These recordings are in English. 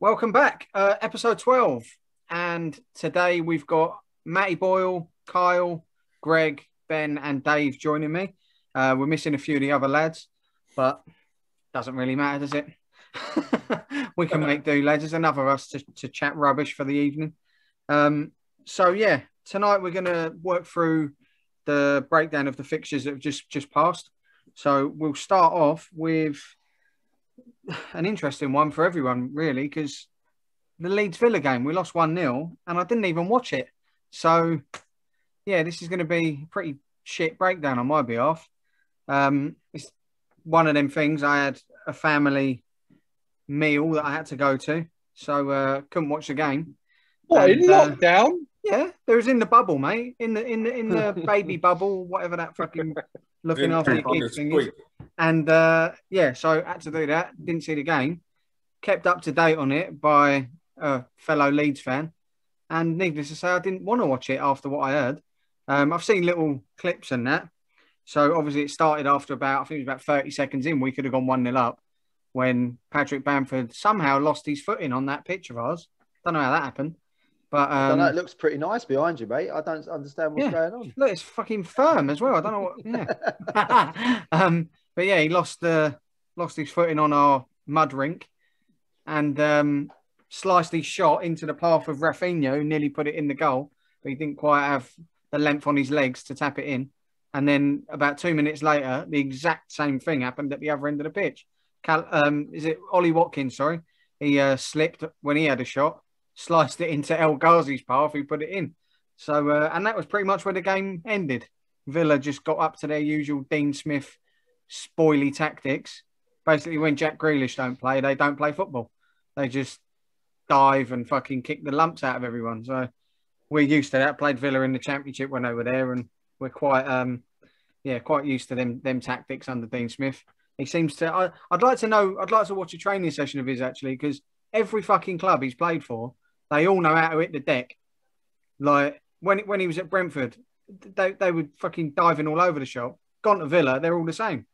Welcome back, episode 12. And today we've got Matty Boyle, Kyle, Greg, Ben, and Dave joining me. We're missing a few of the other lads, but doesn't really matter, does it? We can make do, lads. There's enough of us to chat rubbish for the evening. Tonight we're going to work through the breakdown of the fixtures that have just passed. So we'll start off with an interesting one for everyone, really, because the Leeds Villa game, we lost 1-0 and I didn't even watch it. So, yeah, this is going to be a pretty shit breakdown on my behalf. It's one of them things. I had a family meal that I had to go to, so couldn't watch the game. What, in lockdown? Yeah, there was in the bubble, mate. In the baby bubble, whatever that fucking looking after your kids thing is. And so I had to do that. Didn't see the game. Kept up to date on it by a fellow Leeds fan. And needless to say, I didn't want to watch it after what I heard. I've seen little clips and that. So obviously it started after I think it was about 30 seconds in. We could have gone 1-0 up when Patrick Bamford somehow lost his footing on that pitch of ours. Don't know how that happened. But I don't know, it looks pretty nice behind you, mate. I don't understand what's going on. Look, it's fucking firm as well. I don't know what. Yeah. But yeah, he lost his footing on our mud rink, and sliced his shot into the path of Rafinha, who nearly put it in the goal, but he didn't quite have the length on his legs to tap it in. And then about 2 minutes later, the exact same thing happened at the other end of the pitch. Is it Ollie Watkins? Sorry, he slipped when he had a shot. Sliced it into El Ghazi's path, who put it in. So, and that was pretty much where the game ended. Villa just got up to their usual Dean Smith spoily tactics. Basically, when Jack Grealish don't play, they don't play football. They just dive and fucking kick the lumps out of everyone. So we're used to that. Played Villa in the Championship when they were there, and we're quite used to them tactics under Dean Smith. He seems to. I'd like to watch a training session of his actually, because every fucking club he's played for, they all know how to hit the deck. Like when he was at Brentford, they were fucking diving all over the shop. Gone to Villa, they're all the same.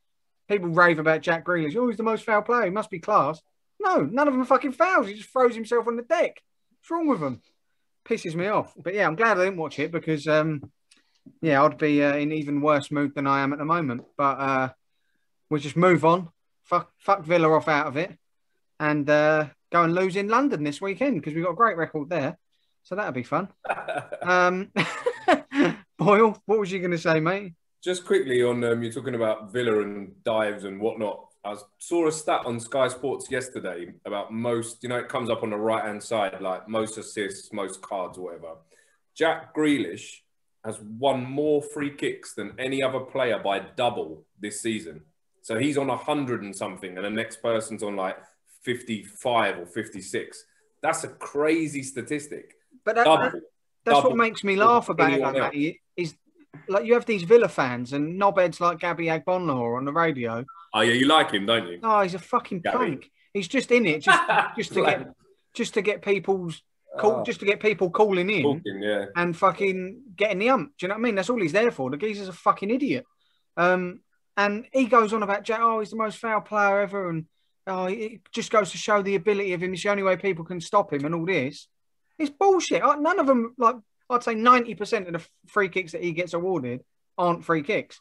People rave about Jack Grealish. Oh, he's the most foul player. He must be class. No, none of them are fucking fouls. He just throws himself on the deck. What's wrong with him? Pisses me off. But yeah, I'm glad I didn't watch it because, I'd be in even worse mood than I am at the moment. But we'll just move on. Fuck Villa off out of it. And go and lose in London this weekend because we've got a great record there. So that'll be fun. Boyle, what was you going to say, mate? Just quickly on, you're talking about Villa and dives and whatnot. I saw a stat on Sky Sports yesterday about most, it comes up on the right-hand side, like most assists, most cards or whatever. Jack Grealish has won more free kicks than any other player by double this season. So he's on 100 and something, and the next person's on like 55 or 56. That's a crazy statistic. But that's what makes me laugh about it, like, Matty, is like you have these Villa fans and knobheads like Gabby Agbonlahor on the radio. Oh yeah, you like him, don't you? Oh, he's a fucking punk. He's just in it just to get people's just to get people calling in and fucking getting the ump. Do you know what I mean? That's all he's there for. The geezer's a fucking idiot. And he goes on about Jack. Oh, he's the most foul player ever, and it just goes to show the ability of him. It's the only way people can stop him, and all this. It's bullshit. None of them, like I'd say 90% of the free kicks that he gets awarded aren't free kicks.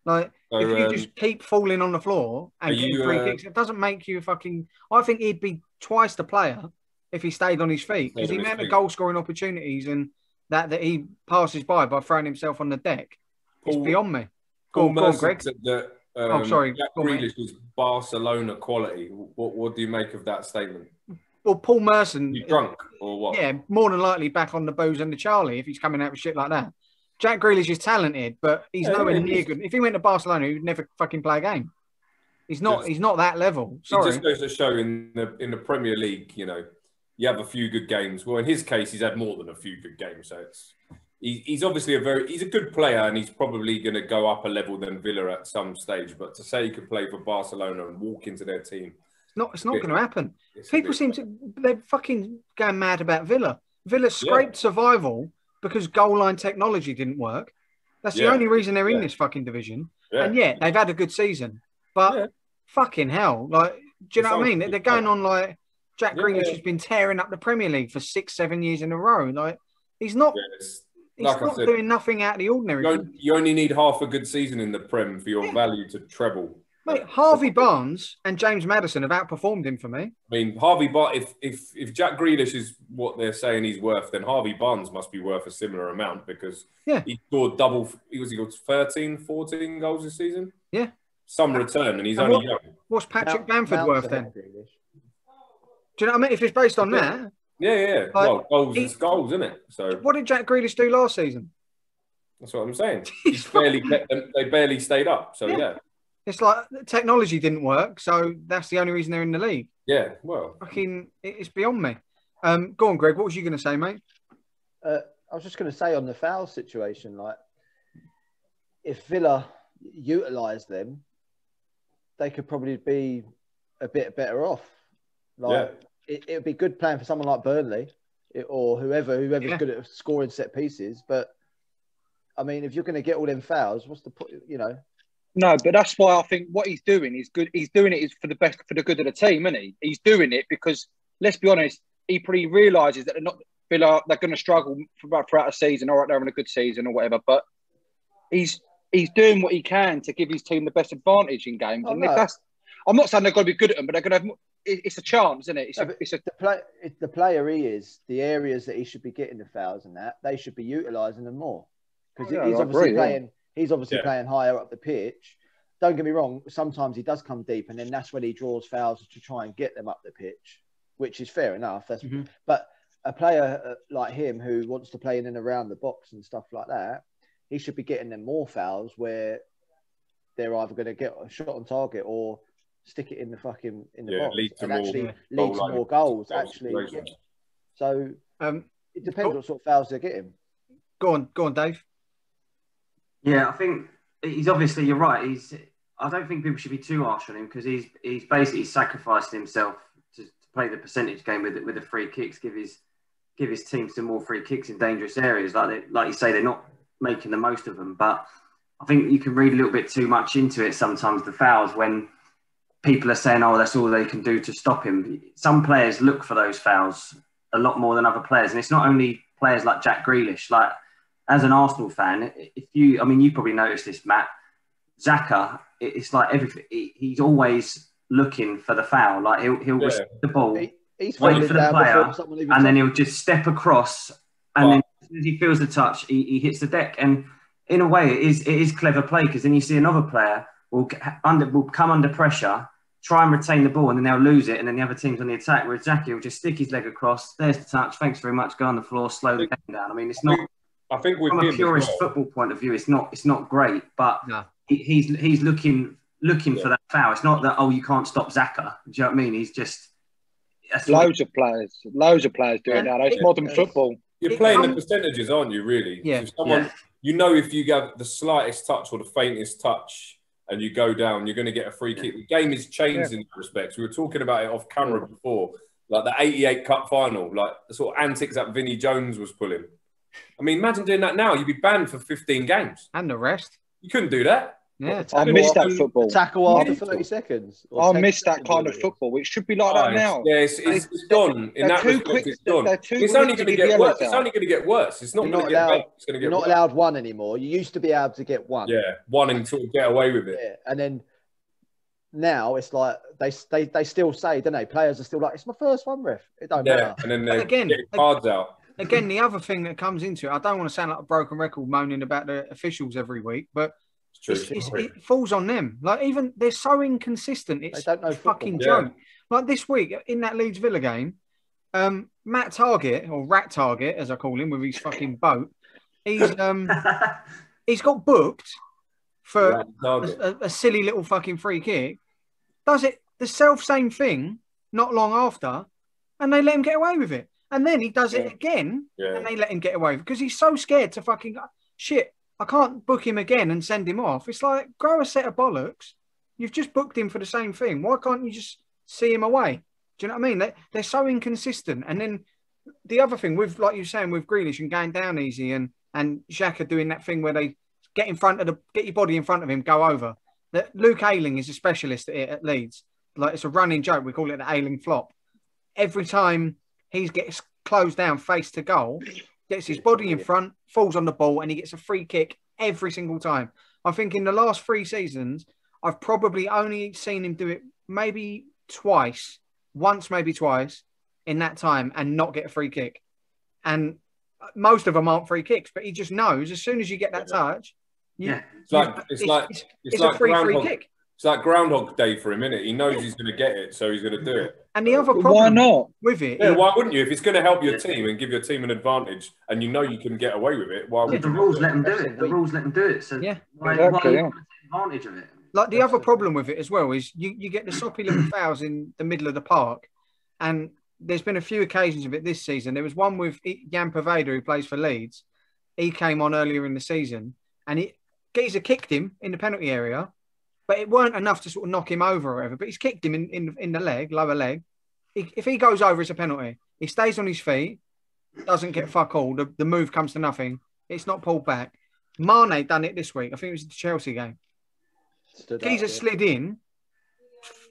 Like, if you just keep falling on the floor and getting free kicks, it doesn't make you fucking... I think he'd be twice the player if he stayed on his feet. Because the amount of goal-scoring opportunities and that he passes by throwing himself on the deck is beyond me. Go on, Greg. That, sorry. Jack Grealish was Barcelona quality. What do you make of that statement? Well, Paul Merson... You drunk or what? Yeah, more than likely back on the booze and the Charlie if he's coming out with shit like that. Jack Grealish is talented, but he's nowhere near good. If he went to Barcelona, he'd never fucking play a game. He's not that level. Sorry. It just goes to show in the Premier League, you have a few good games. Well, in his case, he's had more than a few good games. So he's obviously he's a good player, and he's probably going to go up a level than Villa at some stage. But to say he could play for Barcelona and walk into their team, it's not going to happen. People they're fucking going mad about Villa. Villa scraped survival because goal line technology didn't work. That's the only reason they're in this fucking division. Yeah. And they've had a good season. But fucking hell, like, do you know what I mean? They're going on like Jack Grealish has been tearing up the Premier League for 6-7 years in a row. Like he's not. Yes. He's not doing nothing out of the ordinary. You only need half a good season in the Prem for your value to treble. Mate, Harvey Barnes and James Maddison have outperformed him for me. I mean, Harvey Barnes, if Jack Grealish is what they're saying he's worth, then Harvey Barnes must be worth a similar amount because he scored double. He got 13, 14 goals this season. Yeah. Some return, and he's only young. What's Patrick Bamford worth then? Do you know what I mean? If it's based on that. Yeah. Well, goals is goals, isn't it? So what did Jack Grealish do last season? That's what I'm saying. They barely stayed up. So yeah. It's like technology didn't work, so that's the only reason they're in the league. Yeah, well. Fucking, it's beyond me. Go on, Greg. What was you going to say, mate? I was just going to say on the foul situation, like, if Villa utilised them, they could probably be a bit better off. Like, it would be good playing for someone like Burnley or whoever's good at scoring set pieces. But, I mean, if you're going to get all them fouls, what's the point, you know? No, but that's why I think what he's doing is good. He's doing it for the good of the team, isn't he? He's doing it because, let's be honest, he probably realises that they're going to struggle throughout the season. All right, they're having a good season or whatever, but he's doing what he can to give his team the best advantage in games. I'm not saying they've got to be good at them, but they're going to have. It's a chance, isn't it? The player he is, the areas that he should be getting the fouls and that they should be utilising them more because he's obviously playing. He's obviously playing higher up the pitch. Don't get me wrong. Sometimes he does come deep, and then that's when he draws fouls to try and get them up the pitch, which is fair enough. But a player like him who wants to play in and around the box and stuff like that, he should be getting them more fouls where they're either going to get a shot on target or stick it in the box and actually lead to more goals. So it depends what sort of fouls they're getting. Go on, Dave. Yeah, I think he's obviously, you're right. I don't think people should be too harsh on him because he's basically sacrificed himself to play the percentage game with the free kicks, give his team some more free kicks in dangerous areas. Like you say, they're not making the most of them. But I think you can read a little bit too much into it sometimes, the fouls, when people are saying, oh, that's all they can do to stop him. Some players look for those fouls a lot more than other players. And it's not only players like Jack Grealish. Like, as an Arsenal fan, you probably noticed this, Matt. Xhaka, it's like everything. He's always looking for the foul. Like he'll receive the ball, he's wait for the player, and then he'll just step across. And then as soon as he feels the touch, he hits the deck. And in a way, it is clever play because then you see another player will come under pressure, try and retain the ball, and then they'll lose it. And then the other team's on the attack. Whereas Xhaka will just stick his leg across. There's the touch. Thanks very much. Go on the floor. Slow the game down. I mean, it's not. I think from a purist football point of view, it's not great, but he's looking for that foul. It's not that you can't stop Xhaka. Do you know what I mean? He's just loads of players doing that. It's modern football. You're playing the percentages, aren't you? Really? Yeah. So you know, if you get the slightest touch or the faintest touch and you go down, you're going to get a free kick. The game is changed in that respect. We were talking about it off camera before, like the '88 Cup final, like the sort of antics that Vinnie Jones was pulling. I mean, imagine doing that now. You'd be banned for 15 games. And the rest. You couldn't do that. Yeah. I missed that football. Tackle after 30 seconds. I missed that kind of football. It should be like that now. Yeah, it's gone. In that respect, it's gone. It's only going to get worse. It's only going to get worse. It's not going to get better. It's going to get worse. You're not allowed one anymore. You used to be able to get one. Yeah, one and sort of get away with it. Yeah. And then now it's like they still say, don't they? Players are still like, it's my first one, ref. It don't matter. And then they get cards out. Again, the other thing that comes into it, I don't want to sound like a broken record moaning about the officials every week, but it falls on them. Like, even they're so inconsistent. It's a fucking joke. Like this week in that Leeds Villa game, Matt Target, or Rat Target, as I call him, with his fucking boat, he's got booked for a silly little fucking free kick. Does it the same thing not long after, and they let him get away with it. And then he does it again, and they let him get away because he's so scared to fucking shit. I can't book him again and send him off. It's like, grow a set of bollocks. You've just booked him for the same thing. Why can't you just see him away? Do you know what I mean? They're so inconsistent. And then the other thing, with like you're saying, with Grealish and going down easy, and Xhaka doing that thing where they get your body in front of him, go over. That Luke Ayling is a specialist at it at Leeds. Like, it's a running joke. We call it the Ayling flop. every time he gets closed down face to goal, gets his body in front, falls on the ball, and he gets a free kick every single time. I think in the last 3 seasons, I've probably only seen him do it maybe once, maybe twice in that time, and not get a free kick. And most of them aren't free kicks, but he just knows as soon as you get that touch, it's like a free kick. It's like Groundhog Day for him, isn't it? He knows he's going to get it, so he's going to do it. And the other problem with it, why wouldn't you? If it's going to help your team and give your team an advantage, and you know you can get away with it, why would the rules let them do it? The rules let them do it. So why take advantage of it? Like the other problem with it as well is you get the soppy little fouls in the middle of the park, and there's been a few occasions of it this season. There was one with Jan Poveda, who plays for Leeds. He came on earlier in the season, and Geezer kicked him in the penalty area, but it weren't enough to sort of knock him over or whatever. But he's kicked him in the leg, lower leg. If he goes over, it's a penalty. He stays on his feet, doesn't get fuck all. The move comes to nothing. It's not pulled back. Mane done it this week. I think it was the Chelsea game. Geezer slid in,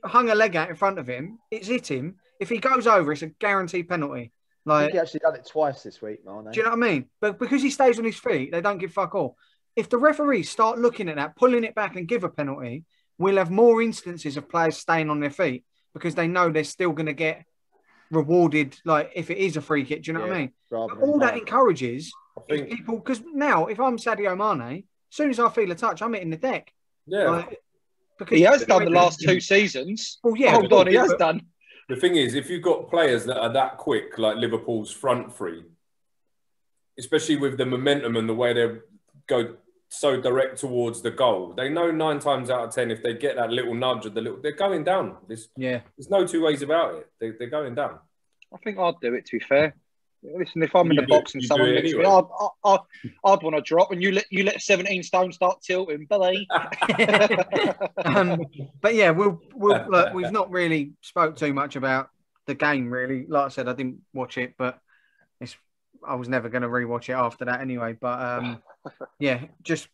hung a leg out in front of him. It's hit him. If he goes over, it's a guaranteed penalty. I think he actually done it twice this week, Mane. Do you know what I mean? But because he stays on his feet, they don't give fuck all. If the referees start looking at that, pulling it back and give a penalty, we'll have more instances of players staying on their feet because they know they're still going to get rewarded, like if it is a free kick. Do you know what I mean? But all that encourages people, because now if I'm Sadio Mane, as soon as I feel a touch, I'm hitting the deck. Yeah. Because he has done the last 2 seasons. Well, yeah. Hold on, he has done. The thing is, if you've got players that are that quick, like Liverpool's front three, especially with the momentum and the way they go so direct towards the goal, they know 9 times out of 10, if they get that little nudge or they're going down. There's no 2 ways about it. They're going down. I think I'd do it, to be fair. Listen, if I'm in the box and someone hits me, I'd want to drop, and you let 17 stone start tilting, Billy. But yeah, we'll look, we've not really spoke too much about the game, really. Like I said, I didn't watch it, but I was never going to rewatch it after that anyway. But yeah, just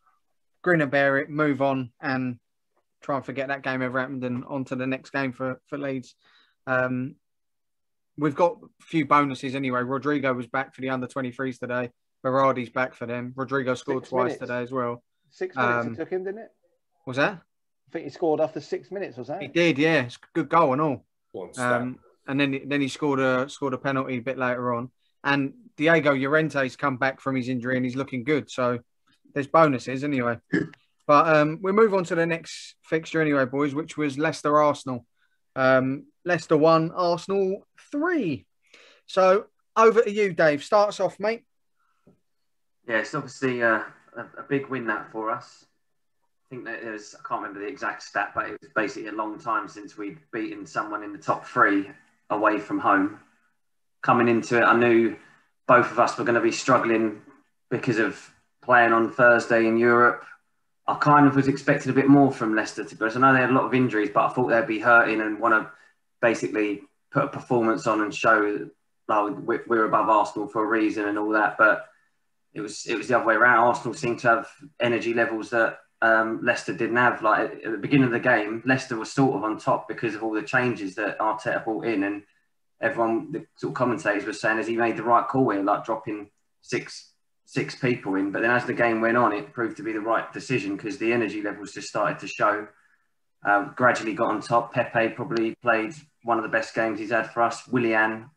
grin and bear it, move on, and try and forget that game ever happened, and on to the next game for Leeds. We've got a few bonuses anyway. Rodrigo was back for the under-23s today. Berardi's back for them. Rodrigo scored twice today as well. 6 minutes it took him, didn't it? Was that? I think he scored after 6 minutes, was that? He did, yeah. It's a good goal and all. And then he scored a penalty a bit later on. And Diego Llorente's come back from his injury and he's looking good. So there's bonuses anyway. But we move on to the next fixture anyway, boys, which was Leicester Arsenal. Leicester 1, Arsenal 3. So over to you, Dave. Starts off, mate. Yeah, it's obviously a big win that for us. I think that I can't remember the exact stat, but it was basically a long time since we'd beaten someone in the top 3 away from home. Coming into it, I knew both of us were going to be struggling because of playing on Thursday in Europe. I kind of was expecting a bit more from Leicester, to be honest. I know they had a lot of injuries, but I thought they'd be hurting and want to basically put a performance on and show we're above Arsenal for a reason and all that. But it was the other way around. Arsenal seemed to have energy levels that Leicester didn't have. Like at the beginning of the game, Leicester was sort of on top because of all the changes that Arteta brought in, and everyone, the sort of commentators were saying, has he made the right call here, like dropping six people in? But then as the game went on, it proved to be the right decision because the energy levels just started to show. Gradually got on top. Pepe probably played one of the best games he's had for us. Willian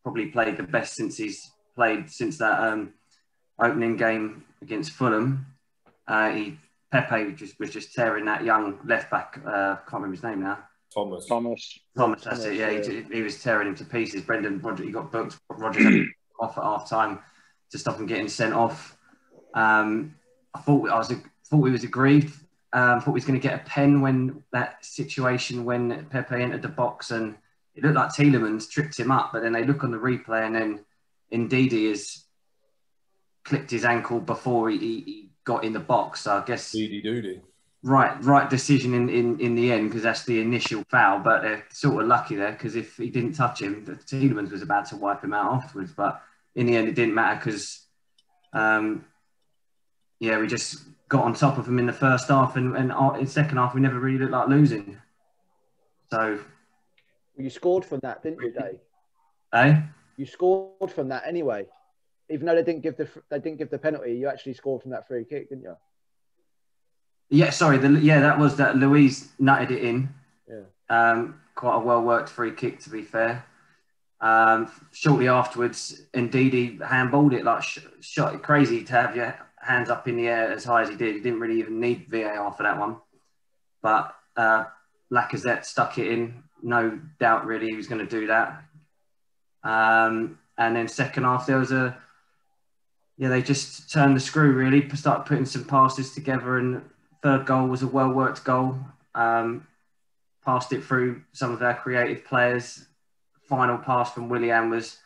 probably played the best since that opening game against Fulham. Pepe was just tearing that young left back. Can't remember his name now. Thomas, that's it. Yeah, he was tearing him to pieces. Brendan Rodgers, he got booked. Rodgers off at half time to stop him getting sent off. I thought we was aggrieved. Thought we was going to get a pen when Pepe entered the box, and it looked like Tielemans tripped him up. But then they look on the replay, and then Ndidi has clipped his ankle before he got in the box. So I guess right decision in the end, because that's the initial foul. But they're sort of lucky there, because if he didn't touch him, Tielemans was about to wipe him out afterwards. But in the end, it didn't matter because we just got on top of him in the first half, and in the second half we never really looked like losing. So you scored from that, didn't you, Dave? Eh? You scored from that anyway. Even though they didn't give the penalty, you actually scored from that free kick, didn't you? Yeah, sorry. That was that. Luis nutted it in. Yeah. Quite a well worked free kick, to be fair. Shortly afterwards, Ndidi handballed it, like shot it. Crazy to have your hands up in the air as high as he did. He didn't really even need VAR for that one. But Lacazette stuck it in. No doubt, really, he was going to do that. And then second half, there was they just turned the screw, really, started putting some passes together, and third goal was a well-worked goal. Passed it through some of our creative players. Final pass from Willian was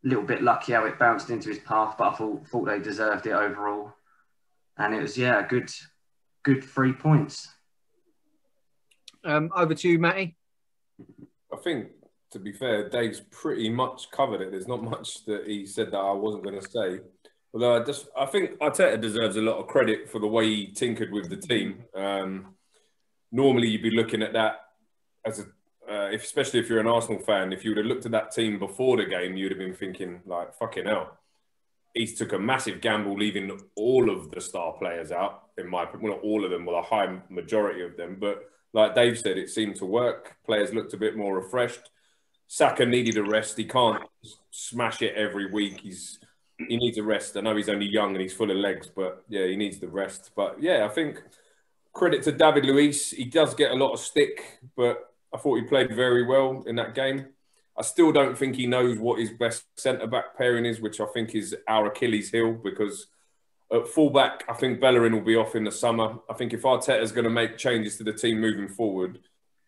a little bit lucky how it bounced into his path, but I thought they deserved it overall. And it was, good 3 points. Over to you, Matty. I think, to be fair, Dave's pretty much covered it. There's not much that he said that I wasn't going to say. Although I think Arteta deserves a lot of credit for the way he tinkered with the team. Normally, you'd be looking at that as especially if you're an Arsenal fan, if you would have looked at that team before the game, you'd have been thinking, like, fucking hell. He's took a massive gamble leaving all of the star players out, in my opinion. Well, not all of them, well, a high majority of them. But like Dave said, it seemed to work. Players looked a bit more refreshed. Saka needed a rest. He can't smash it every week. He needs a rest. I know he's only young and he's full of legs, but yeah, he needs the rest. But yeah, I think credit to David Luiz. He does get a lot of stick, but I thought he played very well in that game. I still don't think he knows what his best centre-back pairing is, which I think is our Achilles heel, because at full-back, I think Bellerin will be off in the summer. I think if Arteta's going to make changes to the team moving forward,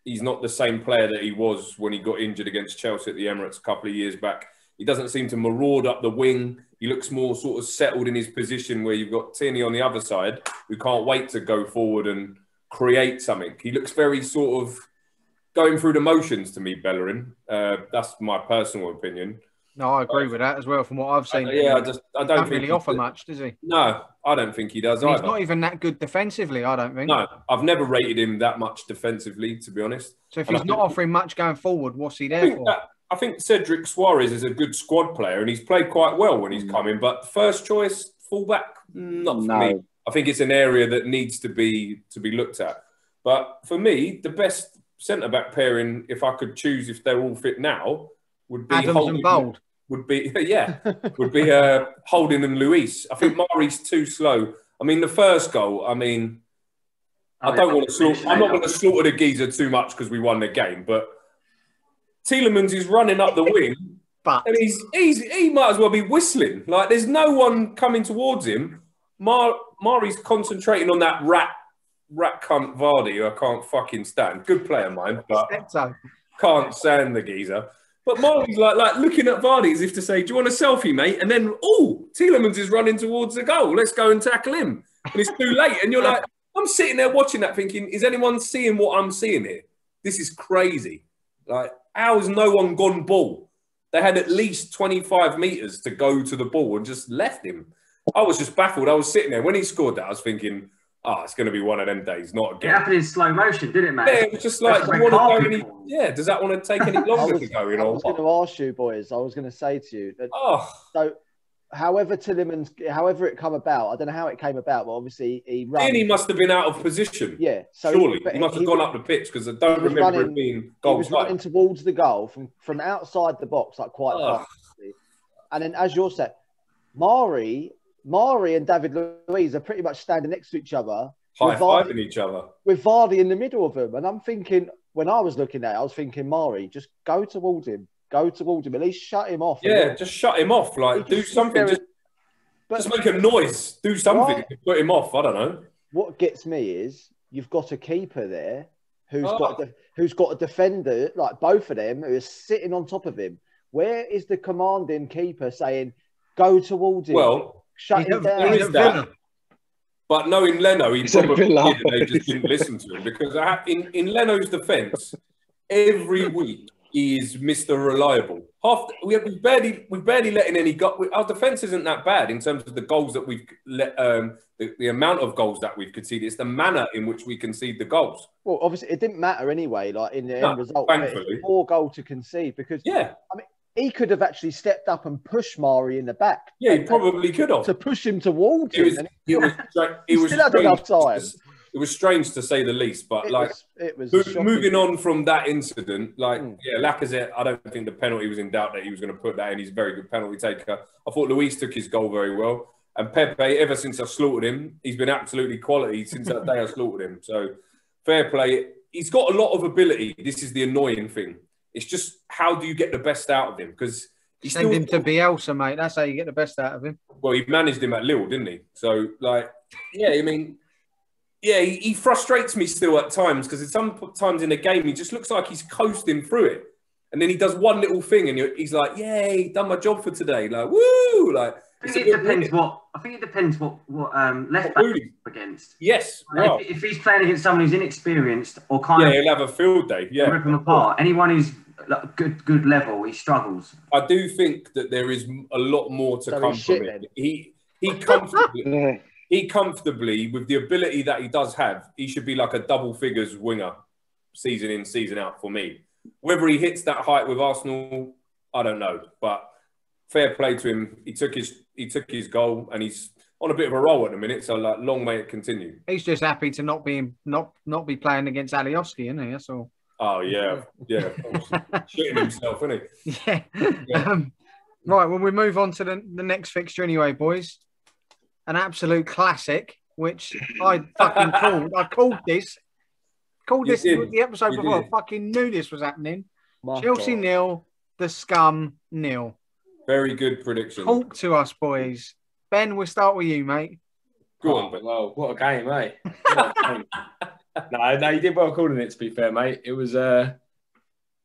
he's not the same player that he was when he got injured against Chelsea at the Emirates a couple of years back. He doesn't seem to maraud up the wing. He looks more sort of settled in his position, where you've got Tierney on the other side, who can't wait to go forward and create something. He looks very sort of going through the motions to me, Bellerin. That's my personal opinion. No, I agree with that as well. From what I've seen, I don't think really offer much, does he? No, I don't think he does. He's not even that good defensively, I don't think. No, I've never rated him that much defensively, to be honest. So if he's not offering much going forward, what's he there for? I think Cedric Suarez is a good squad player, and he's played quite well when he's come in. But first choice fullback, not for me. I think it's an area that needs to be looked at. But for me, the best centre-back pairing, if I could choose, if they're all fit now, would be Adams and Bold. Would be Holding and Luis. I think Mari's too slow. I mean, the first goal. I mean, I'm not going to slaughter the geezer too much because we won the game. But Tielemans is running up the wing, and he might as well be whistling. Like, there's no one coming towards him. Mari's concentrating on that rat cunt Vardy, who I can't fucking stand. Good player, mine, but can't stand the geezer. But Mari's like looking at Vardy as if to say, do you want a selfie, mate? And then, Tielemans is running towards the goal. Let's go and tackle him. And it's too late. And you're like, I'm sitting there watching that thinking, is anyone seeing what I'm seeing here? This is crazy. Like, how has no one gone ball? They had at least 25 metres to go to the ball and just left him. I was just baffled. I was sitting there. When he scored that, I was thinking, it's going to be one of them days, not again. It happened in slow motion, didn't it, man? Yeah, it was just like, does that want to take any longer to go? I was going to ask you, boys, I was going to say to you, that, so however it come about, I don't know how it came about, but obviously he ran. He must have been out of position. Yeah. So surely. He must have gone up the pitch, because I don't remember it being goal. He was running towards the goal from outside the box, like quite fast. And then, as you're saying, Mari and David Luiz are pretty much standing next to each other. High-fiving each other. With Vardy in the middle of them. And I'm thinking, when I was looking at it, I was thinking, Mari, just go towards him. At least shut him off. Yeah, just shut him off. Like, do something. Just make a noise. Do something to put him off. I don't know. What gets me is, you've got a keeper there who's got a defender, like both of them, who is sitting on top of him. Where is the commanding keeper saying, go towards him? Well, shut him down. But knowing Leno, he probably did, and they just didn't listen to him. Because in Leno's defence, every week he is Mr. Reliable. We've barely let in any goals. Our defence isn't that bad in terms of the goals that we've let, the amount of goals that we've conceded. It's the manner in which we concede the goals. Well, obviously, it didn't matter anyway. Like in the end result, thankfully, it's a poor goal to concede because I mean, he could have actually stepped up and pushed Mari in the back. Yeah, he probably could have. To push him towards him. It was still had enough time. It was strange to say the least, but it was moving on from that incident, Lacazette, I don't think the penalty was in doubt that he was going to put that in. He's a very good penalty taker. I thought Luis took his goal very well. And Pepe, ever since I slaughtered him, he's been absolutely quality since that day I slaughtered him. So fair play. He's got a lot of ability. This is the annoying thing. It's just, how do you get the best out of him? Because send him to Bielsa, mate. That's how you get the best out of him. Well, he managed him at Lille, didn't he? So, he frustrates me still at times, because sometimes in a game, he just looks like he's coasting through it. And then he does one little thing and he's like, yay, done my job for today. Like, woo! Like, I think it depends what left back against. Yes. Well, if he's playing against someone who's inexperienced or he'll have a field day. Yeah. Rip him apart. Anyone who's good level, he struggles. I do think that there is a lot more to come from it. He comfortably, with the ability that he does have, he should be like a double figures winger, season in, season out for me. Whether he hits that height with Arsenal, I don't know. But fair play to him. He took his goal, and he's on a bit of a roll at the minute. So long may it continue. He's just happy to not be playing against Alioski, isn't he? That's all. Oh yeah. Shitting himself, isn't he? Yeah. Right. Well, we move on to the next fixture anyway, boys. An absolute classic, which I fucking called. I called this. The episode before. I fucking knew this was happening. Chelsea 0, the Scum 0. Very good prediction. Talk to us, boys. Ben, we'll start with you, mate. Go on, Ben. Well, what a game, eh? No, you did well calling it, to be fair, mate. It was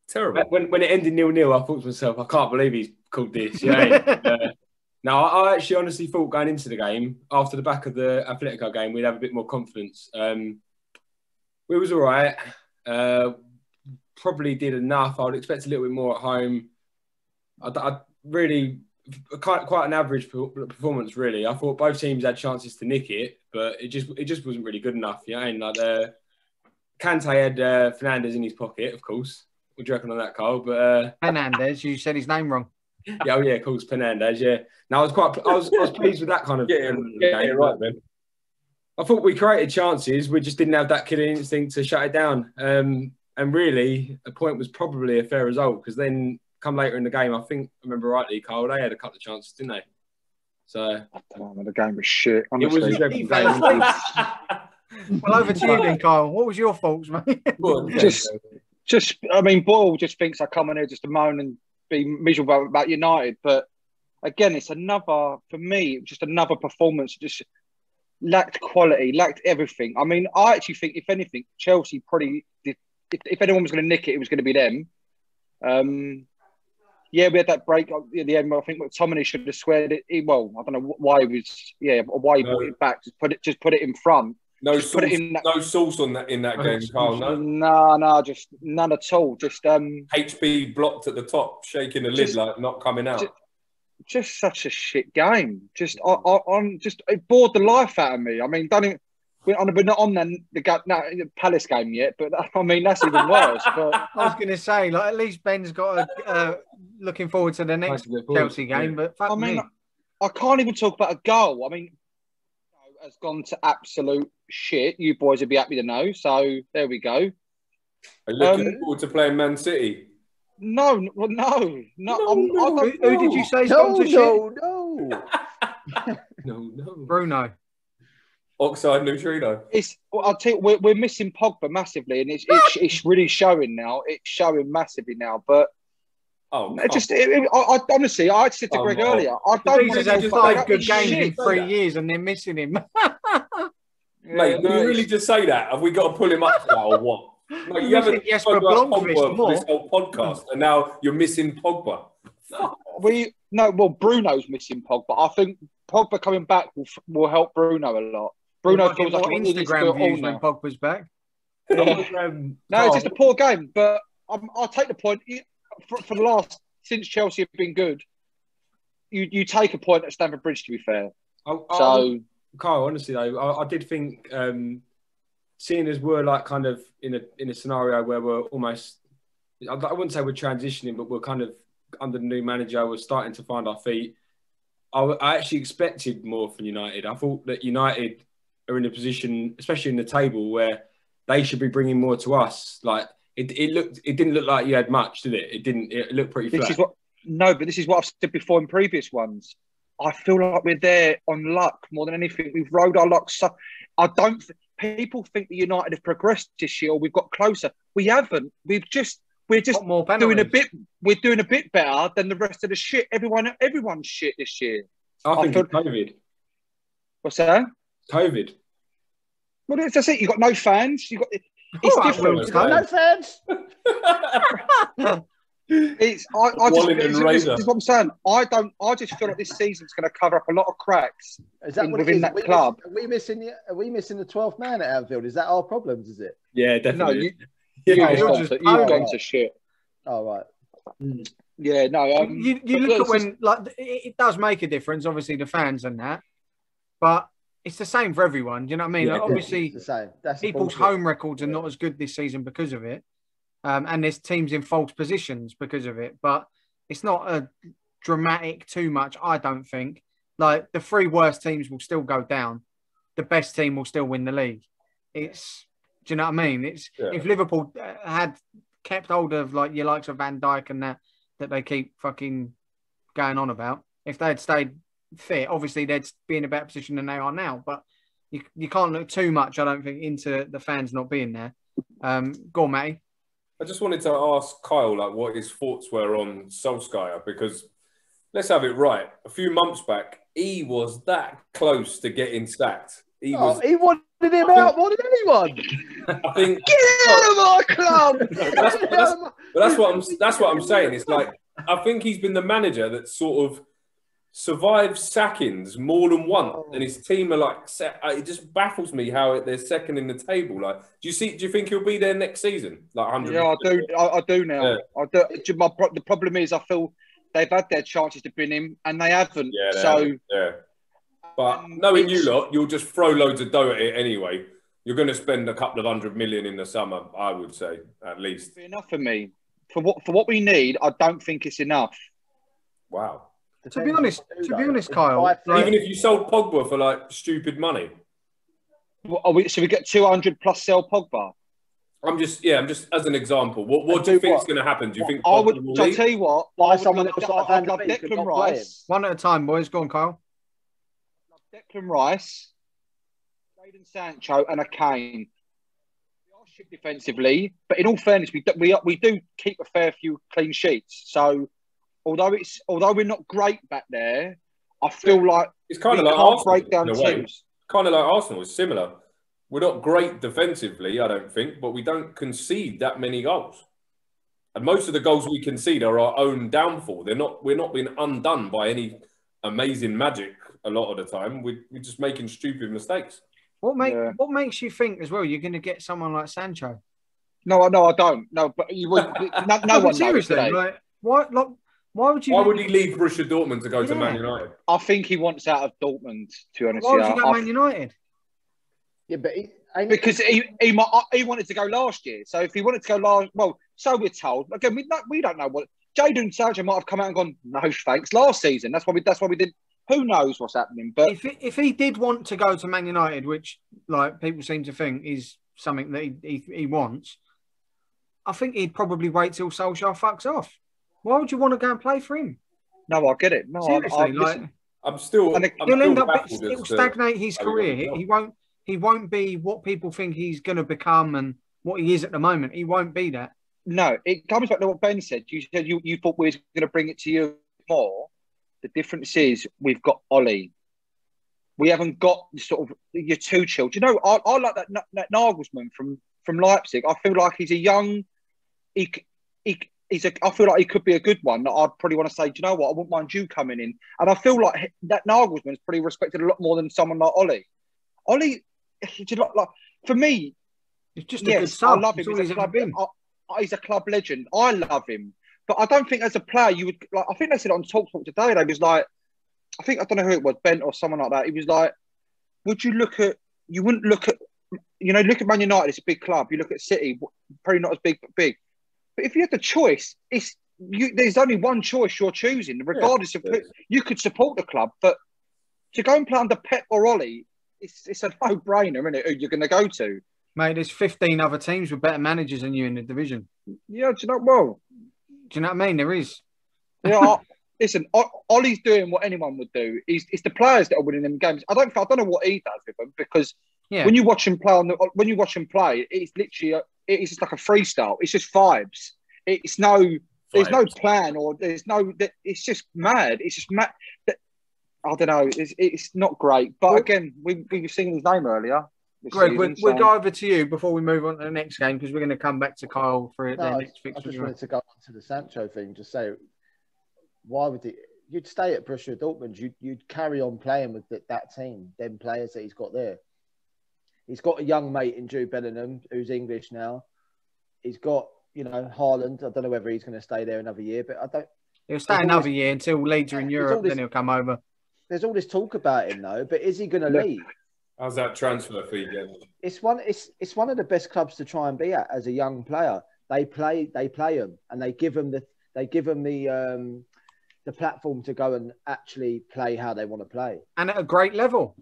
terrible. When it ended 0-0, I thought to myself, I can't believe he's called this. No, I actually honestly thought going into the game, after the back of the Atletico game, we'd have a bit more confidence. We was all right. Probably did enough. I would expect a little bit more at home. I really quite an average performance, really. I thought both teams had chances to nick it, but it just wasn't really good enough. Kante had Fernandes in his pocket, of course. What do you reckon on that, Carl? But Fernandes, you said his name wrong. Yeah, of course, Fernandes. Yeah. Now I was pleased with that kind of game. Right, Ben. I thought we created chances. We just didn't have that killing instinct to shut it down. And really, the point was probably a fair result, because then come later in the game, I remember rightly, Carl, they had a couple of chances, didn't they? So the game was shit. Honestly. Well, over to you then, Kyle. What was your thoughts, mate? Boyle just thinks I come in here just to moan and be miserable about United, but again, it's another performance that just lacked quality, lacked everything. I mean, I actually think, if anything, Chelsea probably did, if anyone was going to nick it, it was going to be them. We had that break at the end where I think Tomine should have squared it. I don't know why he brought it back. Just put it in front. No sauce on that in that game, Carl. No, just none at all. Just HB blocked at the top, shaking the lid like not coming out. Just such a shit game. It bored the life out of me. I mean, we're not on the Palace game yet, but I mean that's even worse. But I was going to say, at least Ben's got looking forward to the next Chelsea game. But I can't even talk about a goal. I mean, has gone to absolute shit. You boys would be happy to know. So there we go. Are you looking forward to playing Man City? No. Who did you say? No. Bruno. Oxide neutrino. I'll tell you, we're missing Pogba massively, and it's really showing now. It's showing massively now, but. Honestly, I said to Greg earlier, I don't want to have 5 good games in 3 years and they're missing him. Mate, did you really just say that? Have we got to pull him up now or what? Mate, you haven't spoken about Pogba for this whole podcast, and now you're missing Pogba. Bruno's missing Pogba. I think Pogba coming back will help Bruno a lot. Bruno feels like Instagram views when Pogba's back. No, it's just a poor game, but I'll take the point. For the last, since Chelsea have been good, you take a point at Stamford Bridge, to be fair. Kyle, honestly though, I did think, seeing as we're like kind of in a scenario where we're almost, I wouldn't say we're transitioning, but we're kind of under the new manager, we're starting to find our feet. I actually expected more from United. I thought that United are in a position, especially in the table, where they should be bringing more to us. Like it didn't look like you had much, did it? It didn't. It looked pretty flat. But this is what I've said before in previous ones. I feel like we're there on luck more than anything. We've rode our luck. So people think that United have progressed this year or we've got closer. We haven't. We're just doing a bit better than the rest of the shit. Everyone's shit this year. I think it's COVID. What's that? COVID. Well, that's it. You've got no fans. It's different. You've got no fans. This is what I'm saying. I just feel like this season's going to cover up a lot of cracks. Is that within that club? Are we missing the 12th man at Anfield? Is that our problems? Is it? Yeah, definitely. You've gone to shit. Oh right. Yeah, no. You look at when it does make a difference. Obviously, the fans and that, but it's the same for everyone. Do you know what I mean? Yeah, obviously, the same. People's home records are not as good this season because of it. And there's teams in false positions because of it. But it's not a dramatic too much, I don't think. Like, the 3 worst teams will still go down. The best team will still win the league. Do you know what I mean? If Liverpool had kept hold of, like, your likes of Van Dijk and that they keep fucking going on about, if they had stayed fit, obviously they'd be in a better position than they are now. But you can't look too much, I don't think, into the fans not being there. Go on, Matty. I just wanted to ask Kyle, like, what his thoughts were on Solskjaer, because let's have it right. A few months back, he was that close to getting sacked. He wanted him out more than anyone. I think get out of our club. That's what I'm saying. It's like, I think he's been the manager that sort of survived sackings more than once, and his team are like, it just baffles me how they're second in the table. Like, do you think he'll be there next season? Like 100? Yeah, I do now. Yeah. I do. The problem is, I feel they've had their chances to bin him, and they haven't. Yeah. But knowing you lot, you'll just throw loads of dough at it anyway. You're going to spend a couple of 100 million in the summer, I would say, at least. It'll be enough for me. For what we need, I don't think it's enough. Wow. To be honest, Kyle, even if you sold Pogba for like stupid money, so we get 200 plus sell Pogba. I'm just as an example. What do you think is going to happen? Do you think I would? I'll tell you what. Buy someone else like Van de Beek. Declan Rice. One at a time, boys. Go on, Kyle. Declan Rice, Jadon Sancho, and a Kane. We are shit defensively, but in all fairness, we do keep a fair few clean sheets. So. Although we're not great back there, I feel like it's kind of like Arsenal, break down teams. Kind of like Arsenal. It's similar. We're not great defensively, I don't think, but we don't concede that many goals. And most of the goals we concede are our own downfall. We're not being undone by any amazing magic a lot of the time. We're just making stupid mistakes. What makes you think as well you're going to get someone like Sancho? No, I don't. No, but you would. No one seriously. Knows like, why would he leave Borussia Dortmund to go to Man United? I think he wants out of Dortmund, to be honest. Why would you go Man United? Yeah, but because he wanted to go last year. So if he wanted to go last, well, so we're told. Again, we don't know what Jadon Sancho might have come out and gone, no thanks, last season. That's why we did. Who knows what's happening? But if he did want to go to Man United, which like people seem to think is something that he wants, I think he'd probably wait till Solskjaer fucks off. Why would you want to go and play for him? No, I get it. No, seriously, it will stagnate his career. He won't be what people think he's going to become and what he is at the moment. He won't be that. No, it comes back to what Ben said. You said you thought we were going to bring it to you more. The difference is we've got Ollie. We haven't got sort of your two children. You know, I like that Nagelsmann from Leipzig. I feel like he's a young. I feel like he could be a good one. I'd probably want to say, do you know what? I wouldn't mind you coming in. And I feel like that Nagelsmann is probably respected a lot more than someone like Ollie. Ollie, for me, it's just a good son. I love him. He's a club legend. I love him. But I don't think as a player you would like. I think they said it on Talk today. They was like, I don't know who it was, Bent or someone like that. He was like, you wouldn't look at Man United. It's a big club. You look at City, probably not as big, but big. But if you had the choice, there's only one choice you're choosing, regardless of who. You could support the club, but to go and play under Pep or Ollie, it's a no-brainer, isn't it? Who you're going to go to? Mate, there's 15 other teams with better managers than you in the division. Yeah, do you know? Well, do you know what I mean? There is. Yeah, listen, Ollie's doing what anyone would do. It's the players that are winning them games. I don't know what he does with them, because when you watch him play, it's literally it's just like a freestyle. It's just vibes. It's no. There's no plan, or there's no. It's just mad. It's just mad. I don't know. It's not great. But again, we were singing his name earlier. Greg, we'll go over to you before we move on to the next game, because we're going to come back to Kyle for the next fixture. I just wanted to go on to the Sancho thing. Just say, why would he? You'd stay at Borussia Dortmund. You'd carry on playing with that team, them players that he's got there. He's got a young mate in Jude Bellingham who's English now. He's got, Haaland. I don't know whether he's going to stay there another year, but I don't. He'll stay another year until later in Europe, then he'll come over. There's all this talk about him though, but is he going to leave? How's that transfer fee getting? It's one of the best clubs to try and be at as a young player. They play him, and they give him the platform to go and actually play how they want to play, and at a great level.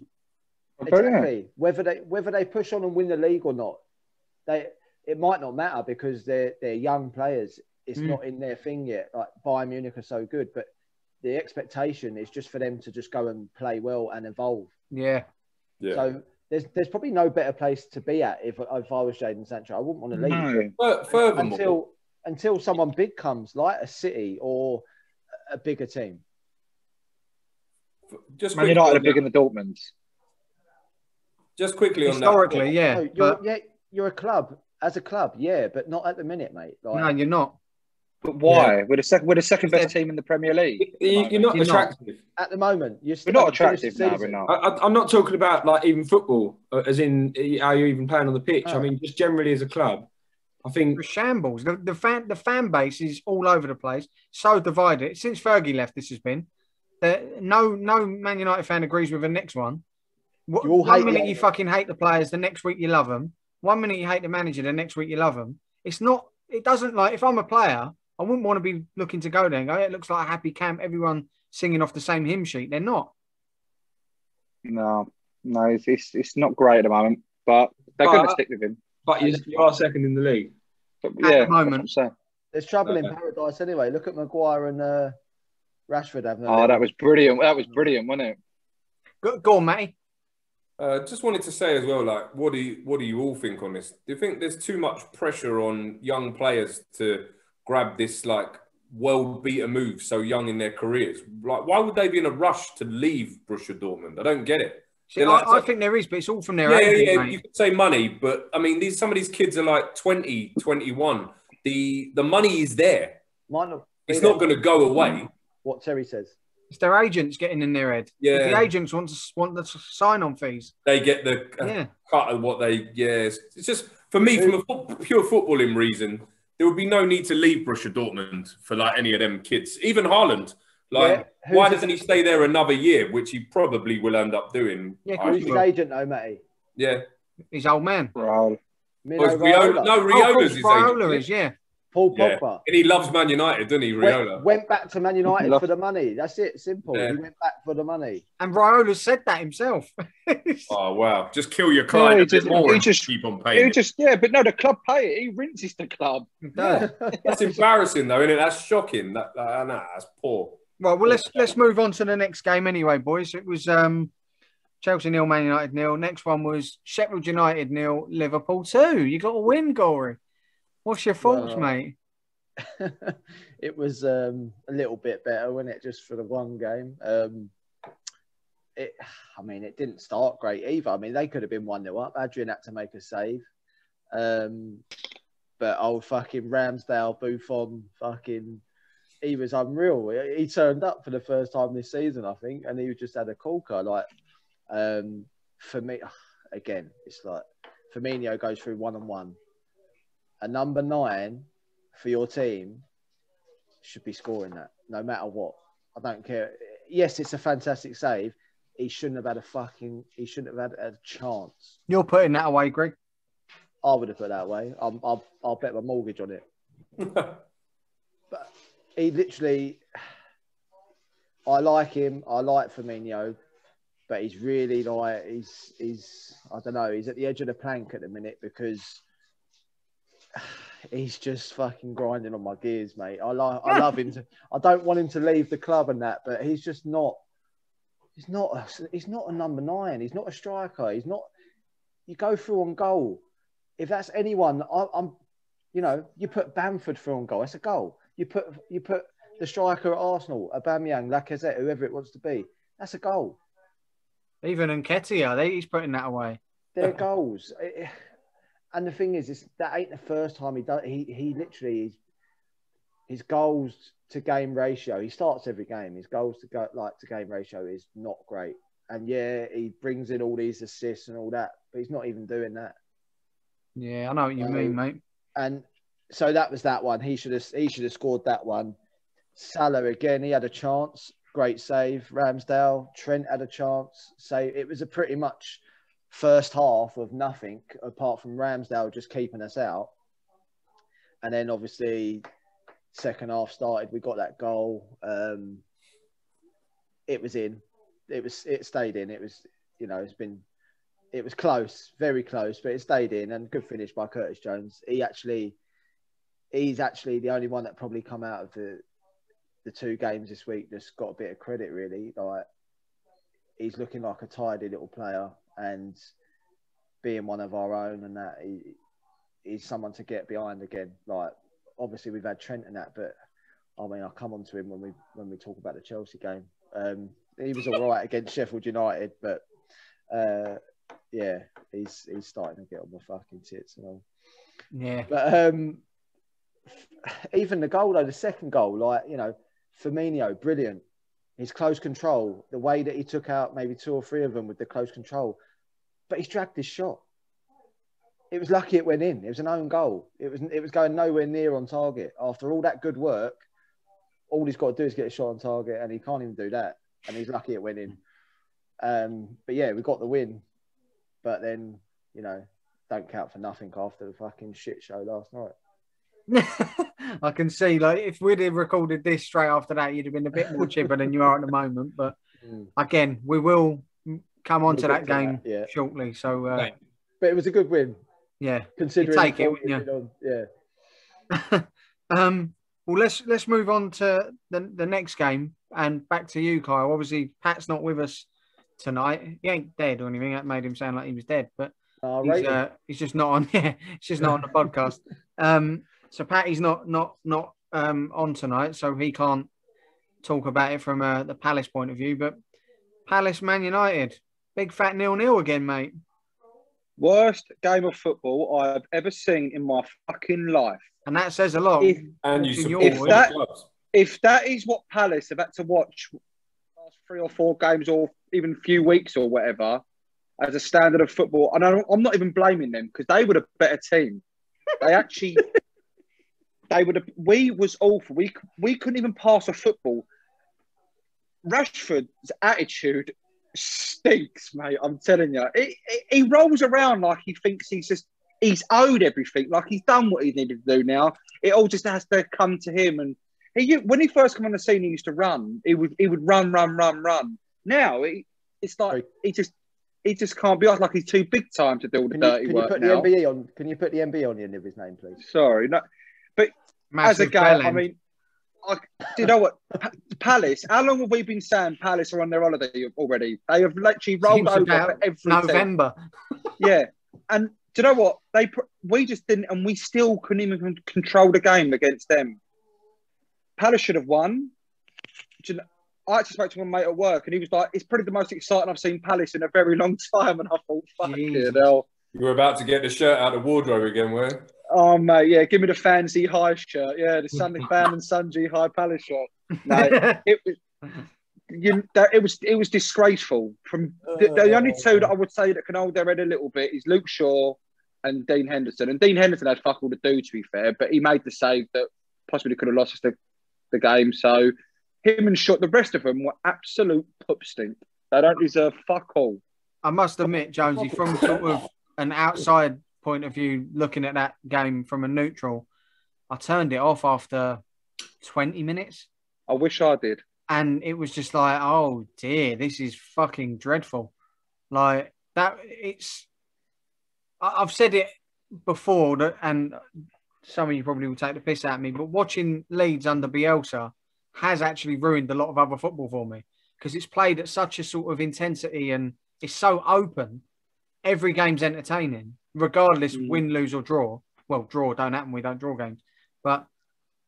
Exactly. Whether they push on and win the league or not, it might not matter, because they're young players. It's not in their thing yet. Like Bayern Munich are so good, but the expectation is just for them to just go and play well and evolve. Yeah. So there's probably no better place to be at if I was Jadon Sancho. I wouldn't want to leave. But furthermore, until someone big comes, like a City or a bigger team. Man United are bigger than the Dortmunds. Just quickly on that. Historically, yeah. No, you're a club. As a club, yeah, but not at the minute, mate. No, you're not. But why? We're the second best team in the Premier League. You're not attractive. At the moment, we're not attractive now. We're not. I'm not talking about like even football, as in how you're even playing on the pitch. I mean, just generally as a club, I think shambles. The fan base is all over the place, so divided. Since Fergie left, this has been. No Man United fan agrees with the next one. One minute you fucking hate the players, the next week you love them. 1 minute you hate the manager, the next week you love them. It's not. It doesn't, like, if I'm a player, I wouldn't want to be looking to go there and go, it looks like a happy camp, everyone singing off the same hymn sheet. They're not. No, it's not great at the moment, but they're going to stick with him. But you are second in the league. But, yeah, at the moment. There's trouble in paradise anyway. Look at Maguire and Rashford having. That was brilliant. That was brilliant, wasn't it? Go on, Matty. Just wanted to say as well, like, what do you all think on this? Do you think there's too much pressure on young players to grab this like world beater move so young in their careers? Like, why would they be in a rush to leave Borussia Dortmund? I don't get it. See, I think there is, but it's all from their age. Yeah, you could say money, but I mean, some of these kids are like 20, 21. The money is there. It's not going to go away. What Terry says. It's their agents getting in their head. Yeah. If the agents want the sign-on fees. They get the cut of what they... Yeah, it's just, for me, from a pure footballing reason, there would be no need to leave Borussia Dortmund for like any of them kids. Even Haaland. Like, why doesn't he stay there another year, which he probably will end up doing? Yeah, who's his agent though, Matty? Yeah. His old man. Raul. Riola's his agent. Is, yeah. Paul Pogba. Yeah. And he loves Man United, doesn't he, Riola? Went back to Man United for the money. That's it. Simple. Yeah. He went back for the money. And Riola said that himself. Oh, wow. Just kill your client a bit more and keep on paying. But no, the club pay it. He rinses the club. That's embarrassing, though, isn't it? That's shocking. That's poor. Right, well, let's move on to the next game anyway, boys. It was Chelsea 0, Man United 0. Next one was Sheffield United 0, Liverpool 2. You got a win, Gory. What's your thoughts, mate? It was a little bit better, wasn't it, just for the one game? It didn't start great either. I mean, they could have been 1-0 up. Adrian had to make a save. But old fucking Ramsdale, Buffon, he was unreal. He turned up for the first time this season, I think, and he just had a corker. Like, for me, again, it's like Firmino goes through 1-on-1. A number 9 for your team should be scoring that, no matter what. I don't care. Yes, it's a fantastic save. He shouldn't have had a chance. You're putting that away, Greg? I would have put that away. I'll bet my mortgage on it. But he literally, I like him. I like Firmino, but he's really like, he's I don't know, he's at the edge of the plank at the minute because he's just fucking grinding on my gears, mate. I love him. I don't want him to leave the club and that, but he's just not. He's not a number 9. He's not a striker. He's not. You go through on goal. If that's anyone, I'm. You know, you put Bamford through on goal. That's a goal. You put the striker at Arsenal, Aubameyang, Lacazette, whoever it wants to be. That's a goal. Even Nketiah, he's putting that away. They're goals. And the thing is, that ain't the first time he does. He literally his goals to game ratio. He starts every game. His goals to game ratio is not great. And yeah, he brings in all these assists and all that, but he's not even doing that. Yeah, I know what you mean, mate. And so that was that one. He should have scored that one. Salah again. He had a chance. Great save. Ramsdale. Trent had a chance. So it was a pretty much first half of nothing apart from Ramsdale just keeping us out. And then obviously second half started. We got that goal. It was in. It stayed in. It was, you know, it was close, very close, but it stayed in, and good finish by Curtis Jones. He's actually the only one that probably come out of the 2 games this week that's got a bit of credit, really. Like, he's looking like a tidy little player, and being one of our own, and that he's someone to get behind again. Like, obviously we've had Trent and that, but I mean, I'll come on to him when we talk about the Chelsea game. He was all right against Sheffield United, but yeah, he's starting to get on my fucking tits and all. Yeah. But even the goal though, the second goal, like, you know, Firmino, brilliant. His close control, the way that he took out maybe 2 or 3 of them with the close control, but he's dragged his shot. It was lucky it went in. It was an own goal. It was going nowhere near on target. After all that good work, all he's got to do is get a shot on target, and he can't even do that. And he's lucky it went in. But yeah, we got the win. But then, you know, don't count for nothing after the fucking shit show last night. I can see, like, if we'd have recorded this straight after that, you'd have been a bit more chipper than you are at the moment. But again, we will come on to that game shortly. So, but it was a good win. Yeah, considering you take it, wouldn't you? Yeah. Well, let's move on to the next game, and back to you, Kyle. Obviously, Pat's not with us tonight. He ain't dead or anything. That made him sound like he was dead, but he's just not on. Yeah, it's just not on the podcast. So Patty's not on tonight, so he can't talk about it from the Palace point of view. But Palace, Man United, big fat 0-0 again, mate. Worst game of football I've ever seen in my fucking life. And that says a lot. If that is what Palace have had to watch the last 3 or 4 games, or even a few weeks or whatever, as a standard of football, and I'm not even blaming them, because they were a better team. They actually, we was awful. We couldn't even pass a football. Rashford's attitude stinks, mate. I'm telling you. He rolls around like he thinks he's owed everything, like he's done what he needed to do now. It all just has to come to him. And when he first came on the scene, he used to run. He would run. Now it's like he just can't be asked, like he's too big time to do all the dirty work. Can you put the MB on the end of his name, please? Sorry, no, but Massive as a game, I mean, do you know what? Palace, how long have we been saying Palace are on their holiday already? They have literally rolled over for every November. Yeah. And do you know what? We just didn't, and we still couldn't even control the game against them. Palace should have won. I actually spoke to my mate at work, and he was like, it's probably the most exciting I've seen Palace in a very long time. And I thought, fucking hell. You were about to get the shirt out of the wardrobe again, weren't you? Oh, mate, yeah, give me the Fancy High shirt. Yeah, the Sunday Fan and Sunday High Palace shirt. No, it was disgraceful. From the only 2 that I would say that can hold their head a little bit is Luke Shaw and Dean Henderson. And Dean Henderson had fuck all to do, to be fair, but he made the save that possibly could have lost us the game. So him and Shaw, the rest of them were absolute poop stink. They don't deserve fuck all. I must admit, Jonesy, from sort of an outside point of view, looking at that game from a neutral, I turned it off after 20 minutes. I wish I did. And it was just like, oh dear, this is fucking dreadful. Like that, I've said it before, and some of you probably will take the piss at me, but watching Leeds under Bielsa has actually ruined a lot of other football for me because it's played at such a sort of intensity and it's so open. Every game's entertaining, regardless win, lose or draw. Well, draw don't happen. We don't draw games, but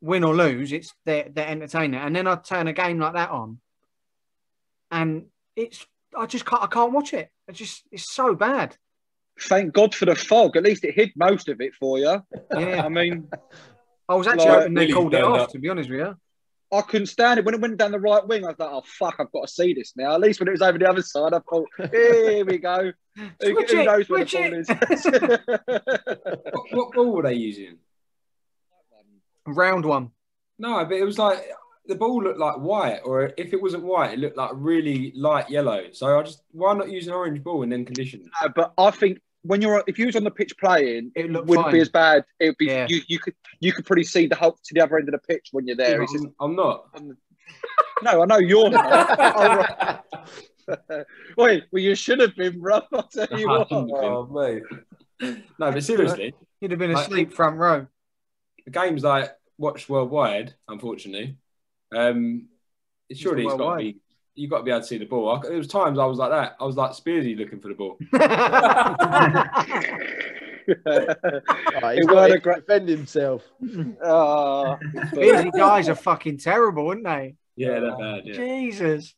win or lose, they're entertaining. And then I turn a game like that on, and I can't watch it. It's so bad. Thank God for the fog. At least it hid most of it for you. Yeah, I mean, I was actually hoping they called it off. To be honest with you, I couldn't stand it when it went down the right wing. I was like, "Oh fuck, I've got to see this now." At least when it was over the other side, I thought, "Here we go." Who knows where the ball is? What ball were they using? Round one. No, but it was like the ball looked like white, or if it wasn't white, it looked like really light yellow. So why not use an orange ball in them conditions? But I think if you was on the pitch playing, it wouldn't be as bad. It would be you could probably see the hope to the other end of the pitch when you're there. I'm not. No, I know you're not. Wait, well you should have been, bro. I'll tell you what. Oh mate. No, but seriously, you'd have been asleep front row. The game's like watched worldwide, unfortunately. Surely you've got to be able to see the ball. There was times I was like that. I was like Spursy looking for the ball. He's got to defend himself. Spursy guys are fucking terrible, aren't they? Yeah, they're bad. Yeah. Jesus.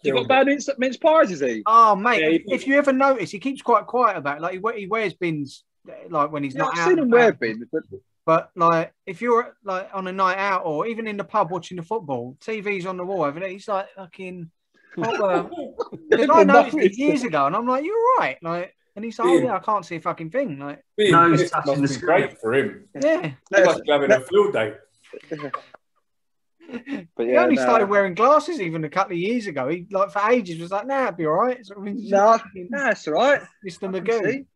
You got bad mince pies, is he? Oh, mate, if you ever notice, he keeps quite quiet about it. Like he wears bins like when he's not out. I've seen him wear bins, but like if you're like on a night out or even in the pub watching the football, TV's on the wall over there. He's like fucking. I noticed it years ago, and I'm like, "You're right." Like, and he's like, "Oh yeah, I can't see a fucking thing." Like, no, it's touching the screen. Great for him. Yeah, he must be having a field day. But he only started wearing glasses even a couple of years ago. He like for ages was like, "Nah, it'll be all right." So, no, it's all right, Mr. Magoo.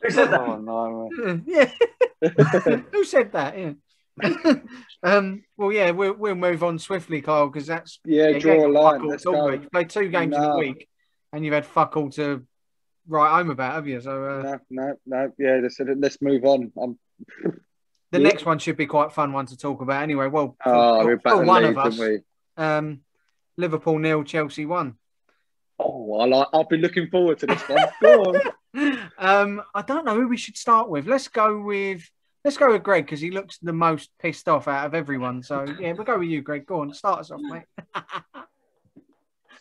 Who said that? Oh, no, yeah. Who said that? Yeah. Well, yeah, we'll move on swiftly, Kyle, because that's draw a line. Let's go. You've played 2 games in a week, and you've had fuck all to write home about, have you? So no. Yeah, let's move on. The next one should be quite a fun one to talk about, anyway. Well, for one of us. Liverpool 0, Chelsea 1. Oh, I've been looking forward to this one. Go on. I don't know who we should start with. Let's go with Greg because he looks the most pissed off out of everyone. So yeah, we'll go with you, Greg. Go on, start us off, mate.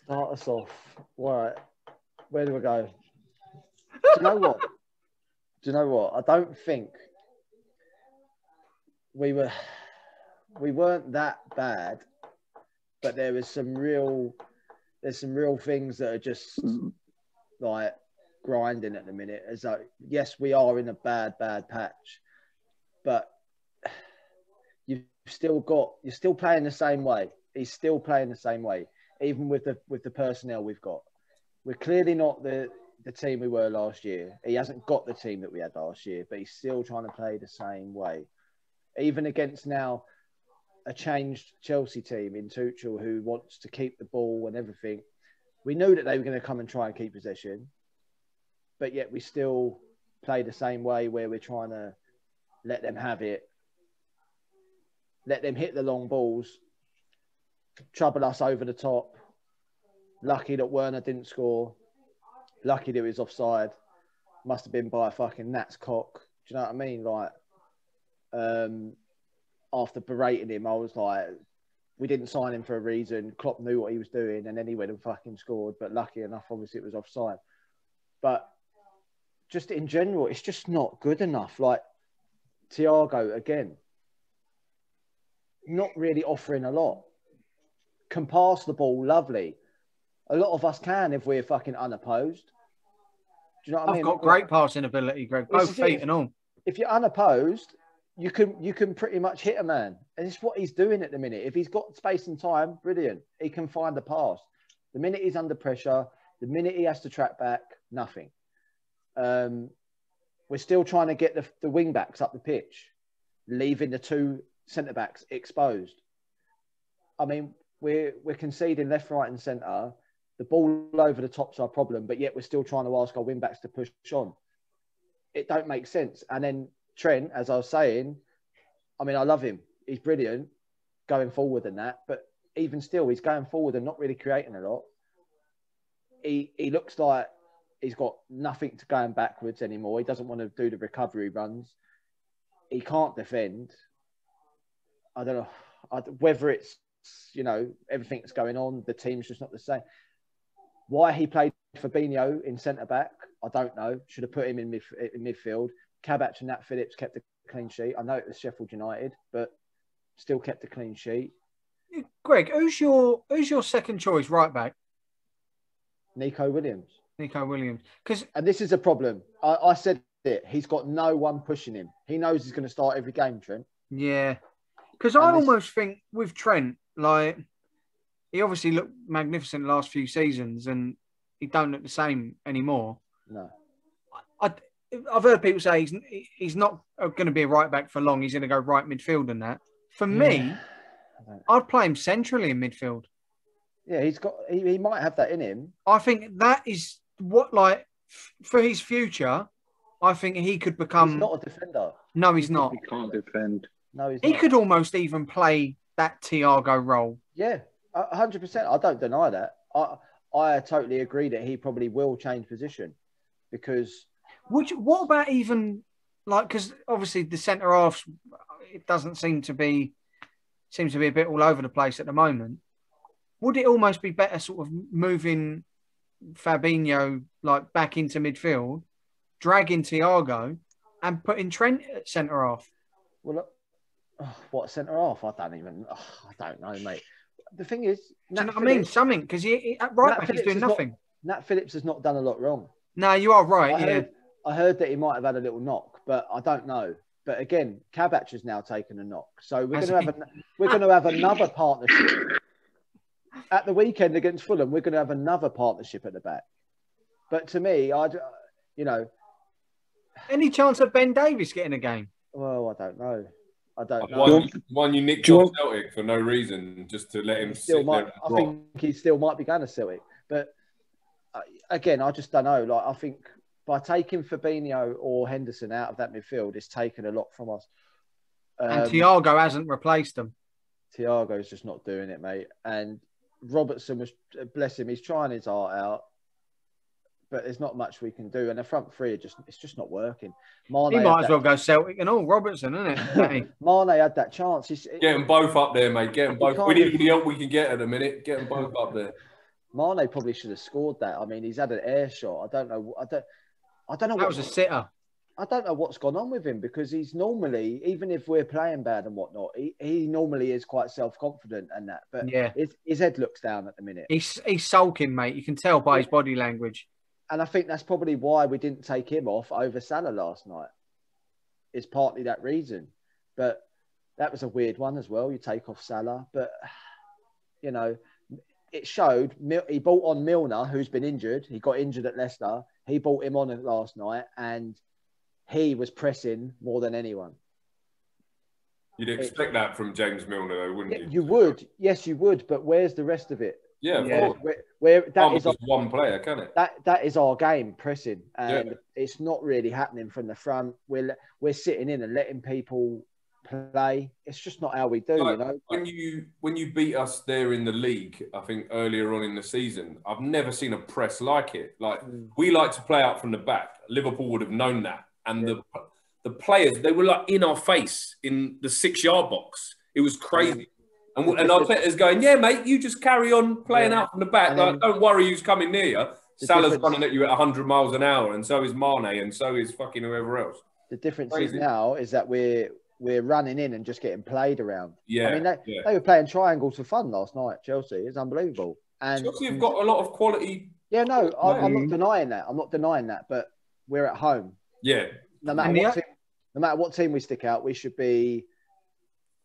Start us off. Right. Where do we go? Do you know what? I don't think we weren't that bad, but there's some real things that are just like grinding at the minute. As like, yes, we are in a bad patch, but you're still playing the same way. He's still playing the same way, even with the personnel we've got. We're clearly not the team we were last year. He hasn't got the team that we had last year, but he's still trying to play the same way. Even against now a changed Chelsea team in Tuchel who wants to keep the ball and everything. We knew that they were going to come and try and keep possession, but yet we still play the same way where we're trying to let them have it, let them hit the long balls, trouble us over the top. Lucky that Werner didn't score. Lucky that he was offside. Must have been by a fucking gnat's cock. Do you know what I mean? Like, after berating him, I was like, we didn't sign him for a reason. Klopp knew what he was doing, and then he went and fucking scored. But lucky enough, obviously, it was offside. But just in general, it's just not good enough. Like, Thiago, again, not really offering a lot. Can pass the ball, lovely. A lot of us can if we're fucking unopposed. Do you know what I mean? I've got great passing ability, Greg. Both feet and all. If you're unopposed, you can pretty much hit a man. And it's what he's doing at the minute. If he's got space and time, brilliant. He can find the pass. The minute he's under pressure, the minute he has to track back, nothing. We're still trying to get the wing backs up the pitch, leaving the two centre backs exposed. I mean, we're conceding left, right, and centre. The ball over the top's our problem, but yet we're still trying to ask our wing backs to push on. It don't make sense. And then Trent, as I was saying, I mean, I love him. He's brilliant going forward and that, but even still, he's going forward and not really creating a lot. He looks like he's got nothing to going backwards anymore. He doesn't want to do the recovery runs. He can't defend. I don't know whether it's, you know, everything that's going on. The team's just not the same. Why he played Fabinho in centre-back, I don't know. Should have put him in midfield. Kabach and Nat Phillips kept a clean sheet. I know it was Sheffield United, but still kept a clean sheet. Greg, who's your second choice right back? Nico Williams. And this is a problem. I said it. He's got no one pushing him. He knows he's going to start every game, Trent. Yeah. Because I almost think with Trent, like, he obviously looked magnificent the last few seasons and he don't look the same anymore. No. I've heard people say he's not going to be a right back for long. He's going to go right midfield and that. For me, I'd play him centrally in midfield. Yeah, he might have that in him. I think that is what, like, for his future, I think he could become... He's not a defender. No, he's not. He can't defend. No, he's not. He could almost even play that Thiago role. Yeah, 100%. I don't deny that. I totally agree that he probably will change position because... What about even, like, because obviously the centre halves, it doesn't seems to be a bit all over the place at the moment. Would it almost be better sort of moving Fabinho like back into midfield, dragging Thiago, and putting Trent at centre half? Well, what centre half? I don't know, mate. The thing is, do you know what I mean? Something, because at right back he's doing nothing. Nat Phillips has not done a lot wrong. No, you are right. I heard that he might have had a little knock, but I don't know. But again, Kabach has now taken a knock, so we're going to have another partnership at the weekend against Fulham. We're going to have another partnership at the back. But to me, any chance of Ben Davies getting a game? Well, I don't know. One you nicked off Celtic for no reason, just to let him sit there. I think he still might be going to Celtic, but again, I just don't know. Like, I think by taking Fabinho or Henderson out of that midfield, it's taken a lot from us. And Thiago hasn't replaced them. Thiago's just not doing it, mate. And Robertson was, bless him, he's trying his heart out, but there's not much we can do. And the front three it's just not working. Mane he might as well go Celtic and all. Robertson, isn't it? Mane had that chance. Get them both up there, mate. Get them both. We need the help we can get at the minute. Get them both up there. Mane probably should have scored that. I mean, he's had an air shot. I don't know. That was a sitter. I don't know what's gone on with him because he's normally, even if we're playing bad and whatnot, he normally is quite self-confident and that. But yeah, his head looks down at the minute. He's sulking, mate. You can tell by his body language. And I think that's probably why we didn't take him off over Salah last night. It's partly that reason. But that was a weird one as well. You take off Salah. But, you know, it showed. He brought on Milner, who's been injured. He got injured at Leicester. He brought him on last night and he was pressing more than anyone. You'd expect that from James Milner, though, wouldn't you? You would. Yes, you would. But where's the rest of it? Yeah, of course. That is one player, can it? That is our game, pressing. And it's not really happening from the front. We're sitting in and letting people play. It's just not how we do, you know. When you beat us there in the league, I think earlier on in the season, I've never seen a press like it. Like we like to play out from the back. Liverpool would have known that, and the players, they were like in our face in the 6-yard box. It was crazy. And Arteta's going, yeah, mate, you just carry on playing out from the back. Like, don't worry who's coming near you. Salah's running at you at 100 miles an hour, and so is Mane, and so is fucking whoever else. The difference is now is that we're running in and just getting played around. Yeah. I mean, they were playing triangles for fun last night, Chelsea. It's unbelievable. And Chelsea have got a lot of quality. Yeah, no, I'm not denying that. I'm not denying that, but we're at home. Yeah. No matter what team we stick out, we should be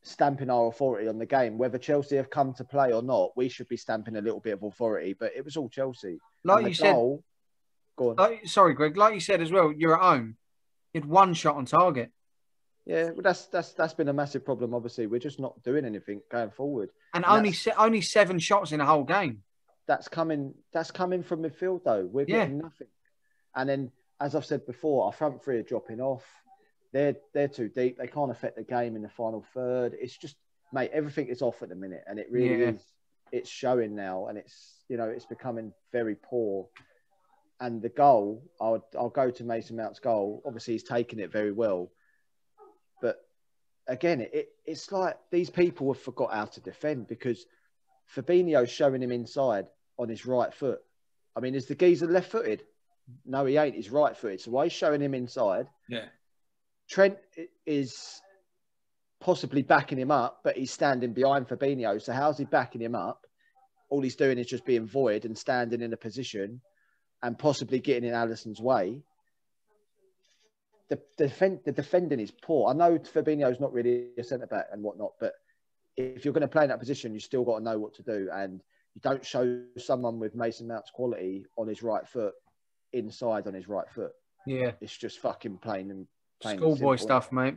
stamping our authority on the game. Whether Chelsea have come to play or not, we should be stamping a little bit of authority. But it was all Chelsea. Like you said, go on. Sorry, Greg. Like you said as well, you're at home. You had one shot on target. Yeah, well, that's been a massive problem. Obviously, we're just not doing anything going forward. And only 7 shots in the whole game. That's coming from midfield though. We're getting nothing. And then, as I've said before, our front three are dropping off. They're too deep. They can't affect the game in the final third. It's just, mate, everything is off at the minute, and it really is. It's showing now, and it's becoming very poor. And the goal, I'll go to Mason Mount's goal. Obviously, he's taken it very well. But again, it's like these people have forgot how to defend, because Fabinho's showing him inside on his right foot. I mean, is the geezer left-footed? No, he ain't. He's right-footed. So why he's showing him inside? Yeah. Trent is possibly backing him up, but he's standing behind Fabinho. So how's he backing him up? All he's doing is just being void and standing in a position and possibly getting in Alisson's way. The defending is poor. I know Fabinho's not really a centre-back and whatnot, but if you're going to play in that position, you still got to know what to do. And you don't show someone with Mason Mount's quality on his right foot inside on his right foot. Yeah. It's just fucking plain schoolboy stuff, mate.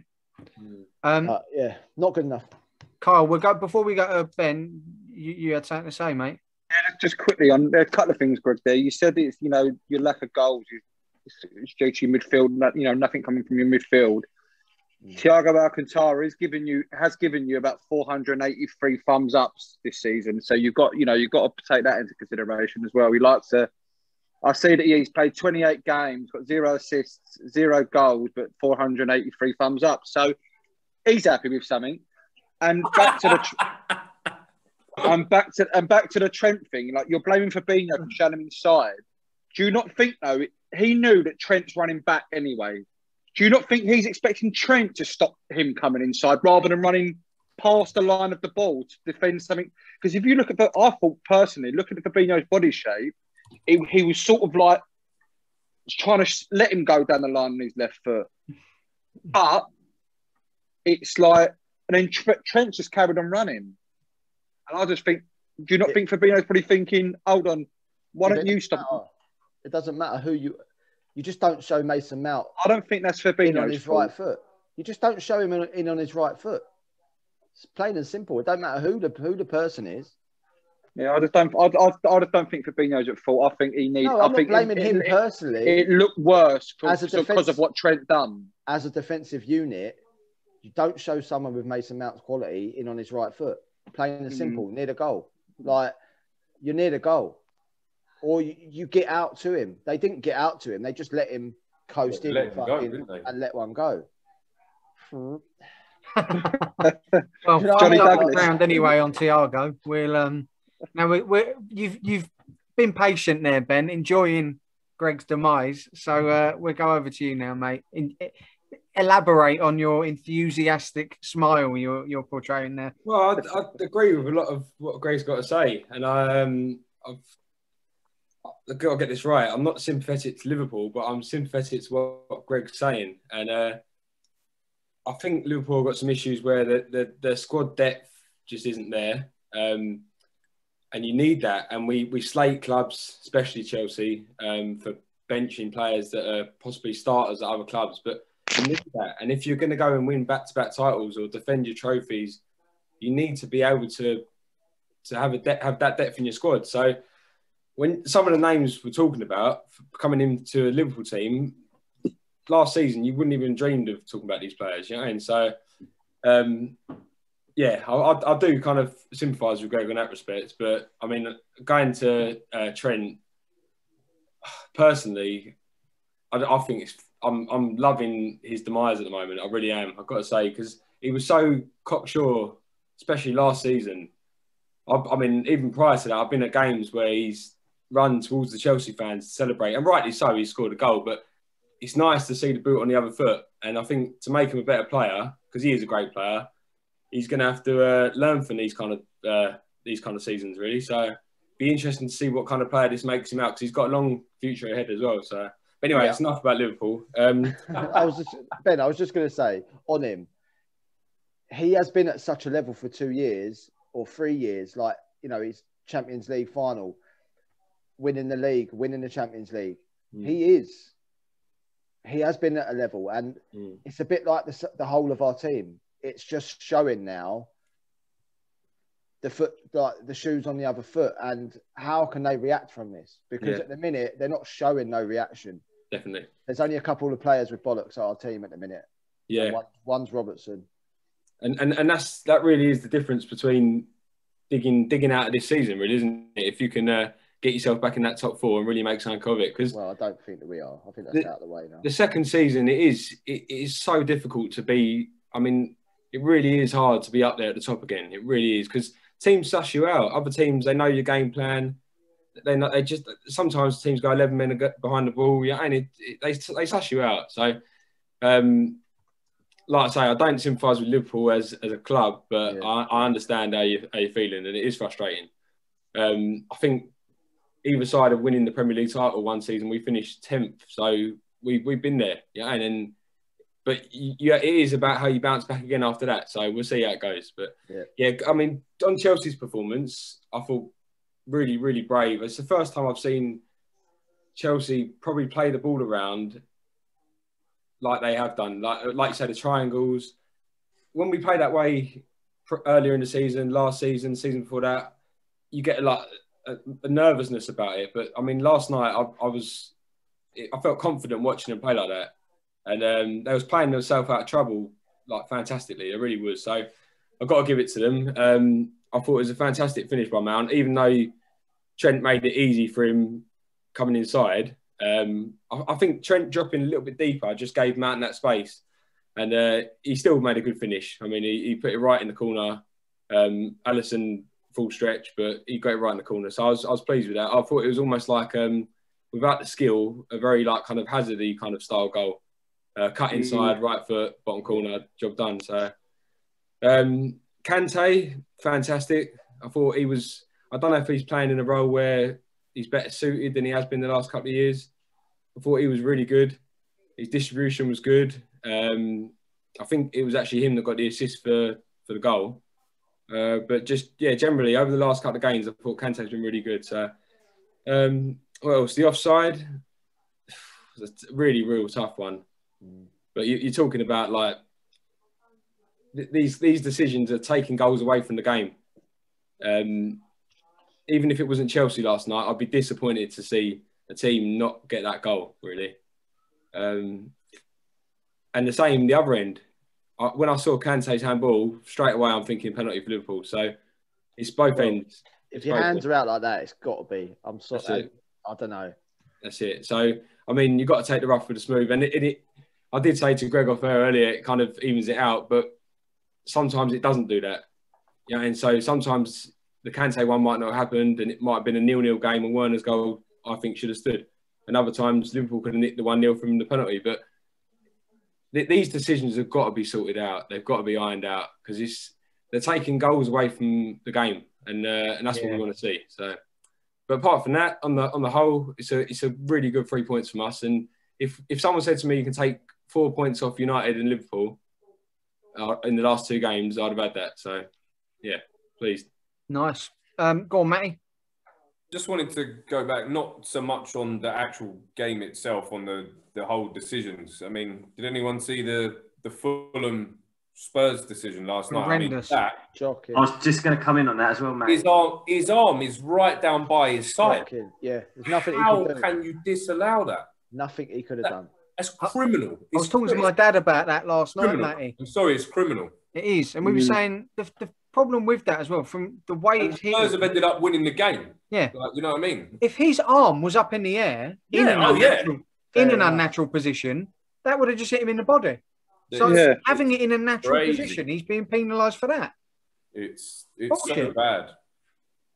Yeah, not good enough. Kyle, before we go to Ben, you had something to say, mate? Yeah, just quickly on a couple of things, Greg. There, you said it's your lack of goals. It's due to your midfield. Nothing coming from your midfield. Thiago Alcantara has given you about 483 thumbs ups this season. So you've got to take that into consideration as well. I see that he's played 28 games, got 0 assists, 0 goals, but 483 thumbs up. So he's happy with something. And back to the Trent thing. Like, you're blaming Fabinho for showing him inside. Do you not think though he knew that Trent's running back anyway? Do you not think he's expecting Trent to stop him coming inside rather than running past the line of the ball to defend something? Because if you look at I thought personally, looking at Fabinho's body shape, he was sort of like trying to let him go down the line on his left foot. But it's like, and then Trent just carried on running. And I just think, do you not think Fabinho's probably thinking, hold on, why don't you stop? It doesn't matter who you just don't show Mason Mount. I don't think that's Fabinho's on his right foot. You just don't show him in on his right foot. It's plain and simple. It don't matter who the person is. Yeah, I just don't think Fabinho's at fault. I think he needs. No, I'm not blaming him personally. It looked worse because of what Trent done. As a defensive unit, you don't show someone with Mason Mount's quality in on his right foot. Plain and simple, near the goal. Like, you're near the goal. Or you get out to him. They didn't get out to him. They just let him coast in and let one go. Well, Johnny Douglas round anyway on Thiago. You've been patient there, Ben, enjoying Greg's demise. So we'll go over to you now, mate. Elaborate on your enthusiastic smile you're portraying there. Well, I agree with a lot of what Greg's got to say, and I've got to get this right. I'm not sympathetic to Liverpool, but I'm sympathetic to what Greg's saying, and I think Liverpool got some issues where the squad depth just isn't there, and you need that. And we slate clubs, especially Chelsea, for benching players that are possibly starters at other clubs, but you need that. And if you're going to go and win back-to-back titles or defend your trophies, you need to be able to have that depth in your squad. So when some of the names we're talking about coming into a Liverpool team last season, you wouldn't even dreamed of talking about these players, you know. And so, I do kind of sympathise with Greg in that respect. But I mean, going to Trent, personally, I think I'm loving his demise at the moment. I really am. I've got to say, because he was so cocksure, especially last season. I mean, even prior to that, I've been at games where he's run towards the Chelsea fans to celebrate, and rightly so. He scored a goal, but it's nice to see the boot on the other foot. And I think to make him a better player, because he is a great player, he's going to have to learn from these kind of seasons, really. So, be interesting to see what kind of player this makes him out, because he's got a long future ahead as well. So. Anyway, It's enough about Liverpool. I was just going to say on him, he has been at such a level for 2 years or 3 years, like, his Champions League final, winning the league, winning the Champions League. He is he has been at a level, and it's a bit like the whole of our team. It's just showing now the foot, like the shoes on the other foot, and how can they react from this? Because at the minute they're not showing no reaction. Definitely, there's only a couple of players with bollocks at our team at the minute. Yeah, one's Robertson, and that really is the difference between digging out of this season, really, isn't it? If you can get yourself back in that top four and really make something of it, because I don't think that we are. I think that's out of the way now. The second season, it is so difficult to be. I mean, it really is hard to be up there at the top again. It really is, because teams suss you out. Other teams, they know your game plan. They just sometimes teams go 11 men behind the ball, and they suss you out. So, like I say, I don't sympathise with Liverpool as a club, but I understand how you're feeling, and it is frustrating. I think either side of winning the Premier League title one season, we finished 10th, so we've been there, but it is about how you bounce back again after that. So we'll see how it goes. But I mean, on Chelsea's performance, I thought really, really brave. It's the first time I've seen Chelsea probably play the ball around like they have done. Like you said, the triangles. When we play that way earlier in the season, last season, season before that, you get a nervousness about it. But I mean, last night I felt confident watching them play like that. And they was playing themselves out of trouble, like, fantastically. It really was. So I've got to give it to them. I thought it was a fantastic finish by Mount, even though Trent made it easy for him coming inside. I think Trent dropping a little bit deeper just gave Mount that space. And he still made a good finish. I mean, he put it right in the corner. Alisson full stretch, but he got it right in the corner. So I was pleased with that. I thought it was almost like, without the skill, a very like kind of hazardy kind of style goal. Cut inside, right foot, bottom corner, job done. So, Kante, fantastic. I thought he was, I don't know if he's playing in a role where he's better suited than he has been the last couple of years. I thought he was really good. His distribution was good. I think it was actually him that got the assist for the goal. But just, generally, over the last couple of games, I thought Kante's been really good. So, what else? The offside was a really, real tough one. But you're talking about, like, these decisions are taking goals away from the game. Even if it wasn't Chelsea last night, I'd be disappointed to see a team not get that goal, really. And the same, the other end. When I saw Kante's handball, straight away I'm thinking penalty for Liverpool. So it's both ends. If your hands are out like that, it's got to be. I'm sorry. I don't know. That's it. So, I mean, you've got to take the rough with the smooth. And I did say to Greg off air earlier, it kind of evens it out, but sometimes it doesn't do that. And so sometimes the Kante one might not have happened, and it might have been a 0-0 game, and Werner's goal, I think, should have stood. And other times Liverpool could have nicked the 1-0 from the penalty. But these decisions have got to be sorted out. They've got to be ironed out, because they're taking goals away from the game, and that's what we want to see. So, but apart from that, on the whole, it's a really good 3 points from us. And if someone said to me, you can take 4 points off United and Liverpool in the last two games, I'd have had that. So, yeah, pleased. Nice. Go on, Matty. Just wanted to go back, not so much on the actual game itself, on the whole decisions. I mean, did anyone see the Fulham Spurs decision last night? Horrendous. I mean, Shocking. I was just going to come in on that as well, mate. His arm is right down by his side. Shocking. Yeah, there's nothing. How can you disallow that? Nothing he could have done. That's criminal. I was talking to my dad about that last night, Matty. I'm sorry, it's criminal. It is. And we were saying the problem with that as well, from the way it's hit. Spurs have ended up winning the game. Yeah. Like, you know what I mean? If his arm was up in the air, in an unnatural position, that would have just hit him in the body. So having it in a natural position, he's being penalised for that. It's so bad.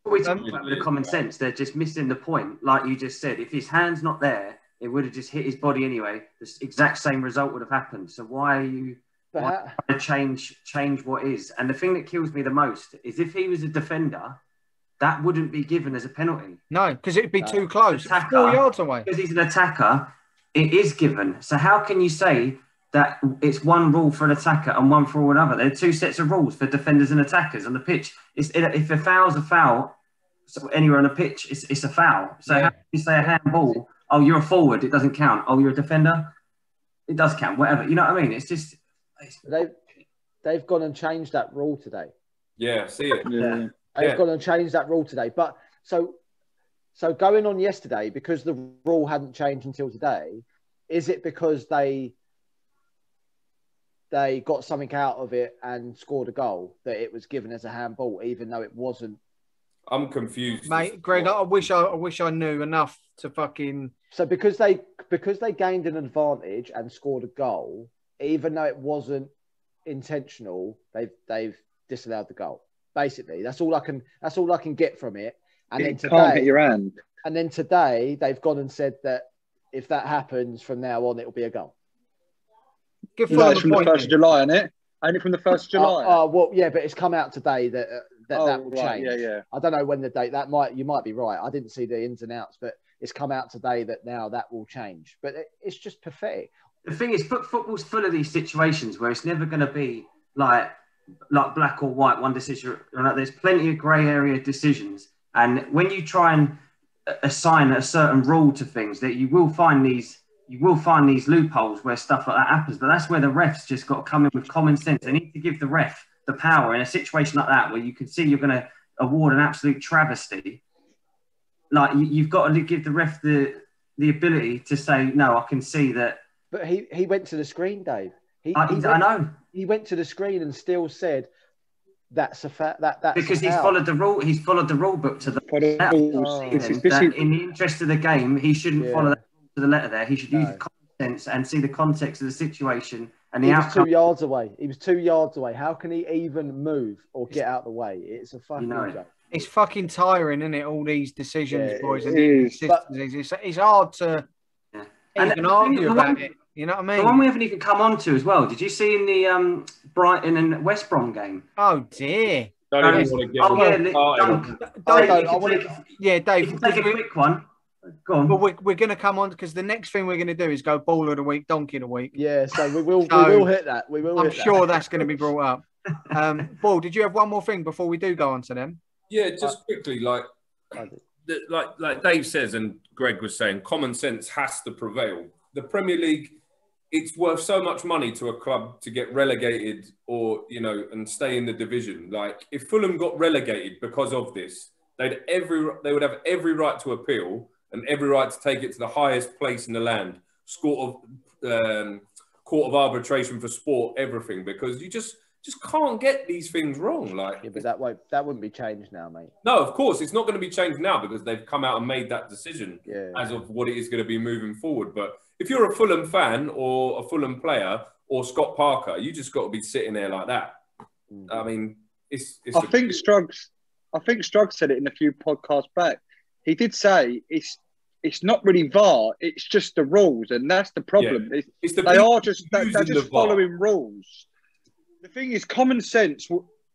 What we talk about with the common sense, they're just missing the point. Like you just said, if his hand's not there, it would have just hit his body anyway. The exact same result would have happened. So why are you trying to change what is? And the thing that kills me the most is if he was a defender, that wouldn't be given as a penalty. No, because it'd be too close. Attacker, 4 yards away. Because he's an attacker, it is given. So how can you say that it's one rule for an attacker and one for another? There are two sets of rules for defenders and attackers on the pitch. If a foul's a foul, so anywhere on the pitch, it's a foul. So how can you say a handball? Oh, you're a forward, it doesn't count. Oh, you're a defender? it does count. Whatever, you know what I mean? It's just they've gone and changed that rule today. Yeah, see it. Yeah. They've gone and changed that rule today. But so going on yesterday, because the rule hadn't changed until today, is it because they got something out of it and scored a goal that it was given as a handball, even though it wasn't? I'm confused, mate. Greg, I wish I knew enough to fucking. So because they gained an advantage and scored a goal, even though it wasn't intentional, they've disallowed the goal. Basically, that's all I can get from it. And then today, can't hit your hand. And then today, they've gone and said that if that happens from now on, it'll be a goal. Give No, it's from the 1st of July, isn't it? Only from the 1st of July. Well, yeah, but it's come out today that will change. Yeah. I don't know when the date. You might be right. I didn't see the ins and outs, but it's come out today that now that will change. But it's just pathetic. The thing is, football's full of these situations where it's never going to be like black or white, one decision. There's plenty of grey area decisions, and when you try and assign a certain rule to things, that you will find these loopholes where stuff like that happens. But that's where the refs just got to come in with common sense. They need to give the ref the power in a situation like that where you can see you're going to award an absolute travesty. Like you've got to give the ref the ability to say, no, I can see that. But he went to the screen, Dave. I know. He went to the screen and still said that's a fact. That's because he's followed the rule. He's followed the rule book to the letter. In the interest of the game, he shouldn't follow that to the letter. There, he should use common sense and see the context of the situation and the outcome. He was 2 yards away. He was 2 yards away. How can he even move or get out of the way? It's a fucking joke. It's fucking tiring, isn't it? All these decisions, boys. And it's hard to even argue about it. You know what I mean? The one we haven't even come on to as well. Did you see in the Brighton and West Brom game? Oh dear. Don't even want to get Dave. You can take a quick one. Go on. Well, we're going to come on because the next thing we're going to do is go ball of the week, donkey of the week. Yeah, so we will hit that. I'm sure that's going to be brought up. Paul, did you have one more thing before we do go on to them? Yeah, just quickly, like Dave says and Greg was saying, common sense has to prevail. The Premier League, it's worth so much money to a club to get relegated or, and stay in the division. Like, if Fulham got relegated because of this, they would have every right to appeal and every right to take it to the highest place in the land, court of arbitration for sport, everything, because you just can't get these things wrong. Like, yeah, but that wouldn't be changed now, mate. No, of course it's not going to be changed now because they've come out and made that decision as of what it is going to be moving forward. But if you're a Fulham fan or a Fulham player or Scott Parker, you just got to be sitting there like that. I mean, I think Strug said it in a few podcasts back. He did say it's not really VAR, it's just the rules, and that's the problem. Yeah. They're just following rules. The thing is, common sense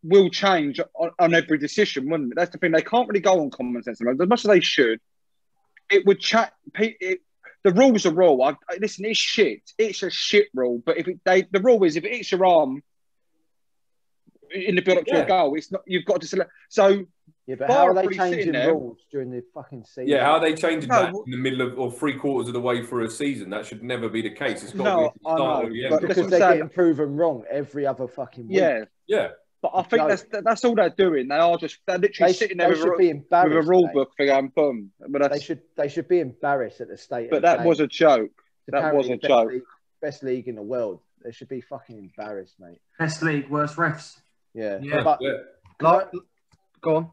will change on every decision, wouldn't it? That's the thing. They can't really go on common sense as much as they should. It would the rule's a rule. Listen, it's shit. It's a shit rule. But the rule is if it hits your arm in the build-up to a goal, it's not. You've got to select. So. Yeah, but how are they changing rules during the fucking season? Yeah, how are they changing that in the middle of or 3/4 of the way through a season? That should never be the case. It's got to be the start of the end. Because they're getting proven wrong every other fucking week. Yeah. But I think that's all they're doing. They're literally sitting there with a rule book for going boom. But they should be embarrassed at the state. But that was a joke. That was a joke. Best league in the world. They should be fucking embarrassed, mate. Best league, worst refs. Yeah. Go on.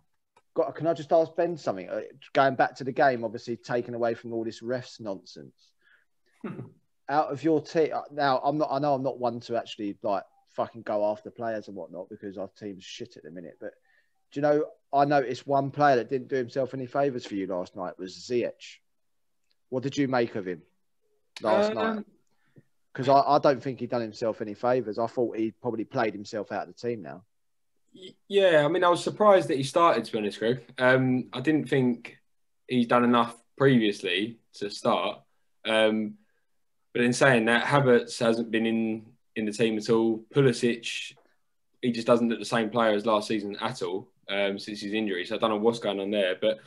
Can I just ask Ben something? Going back to the game, obviously taken away from all this refs nonsense. Out of your team, now I know I'm not one to actually like fucking go after players and whatnot because our team's shit at the minute. But do you know? I noticed one player that didn't do himself any favours for you last night was Ziyech. What did you make of him last night? Because I don't think he done himself any favours. I thought he probably played himself out of the team now. Yeah, I mean, I was surprised that he started, to be honest, Greg. I didn't think he's done enough previously to start. But in saying that, Havertz hasn't been in the team at all. Pulisic, he just doesn't look the same player as last season at all since his injury. So I don't know what's going on there. But,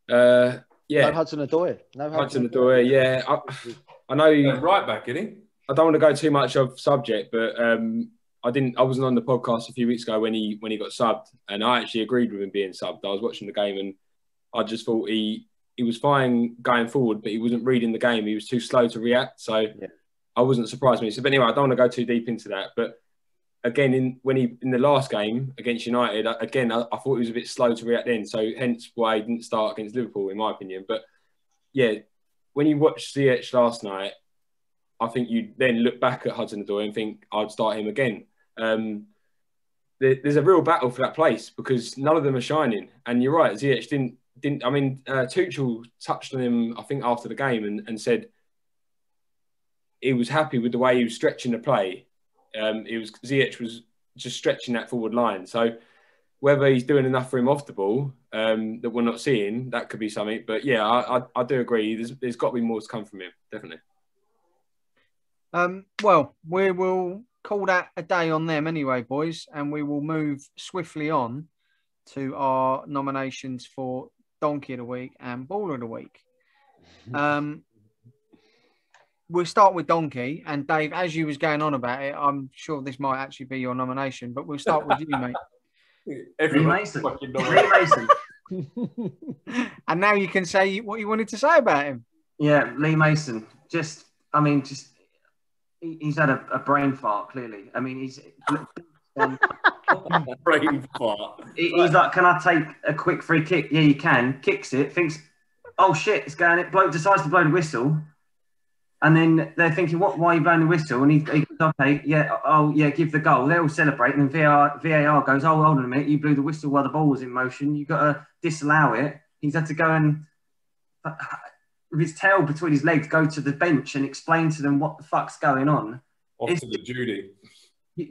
No Hudson-Odoi. Hudson-Odoi, yeah. I know. Right back, isn't he? I don't want to go too much off subject, but I wasn't on the podcast a few weeks ago when he got subbed, and I actually agreed with him being subbed. I was watching the game and I just thought he was fine going forward, but he wasn't reading the game. He was too slow to react. So I wasn't surprised when he said. But anyway, I don't want to go too deep into that. But again, in the last game against United, I thought he was a bit slow to react then. So hence why he didn't start against Liverpool, in my opinion. But yeah, when you watch CH last night, I think you then look back at Hudson-Odoi and think I'd start him again. There's a real battle for that place because none of them are shining. And you're right, Ziyech didn't. I mean, Tuchel touched on him, I think, after the game and said he was happy with the way he was stretching the play. Ziyech was just stretching that forward line. So whether he's doing enough for him off the ball that we're not seeing, that could be something. But yeah, I do agree. There's got to be more to come from him, definitely. Well, we will call that a day on them anyway, boys, and we will move swiftly on to our nominations for Donkey of the Week and Baller of the Week. We'll start with Donkey, and Dave, as you was going on about it, I'm sure this might actually be your nomination, but we'll start with you, mate. Lee Mason. Lee Mason. And now you can say what you wanted to say about him. Yeah, Lee Mason. He's had a brain fart, clearly. I mean, he's... brain fart. He's like, can I take a quick free kick? Yeah, you can. Kicks it, thinks, oh shit, it's going. It bloke decides to blow the whistle, and then they're thinking, why are you blowing the whistle? And he goes, okay, yeah, oh yeah, give the goal. They all celebrate, and then VAR goes, oh, hold on a minute, you blew the whistle while the ball was in motion. You got to disallow it. He's had to go and with his tail between his legs, go to the bench and explain to them what the fuck's going on. Off to the Judy.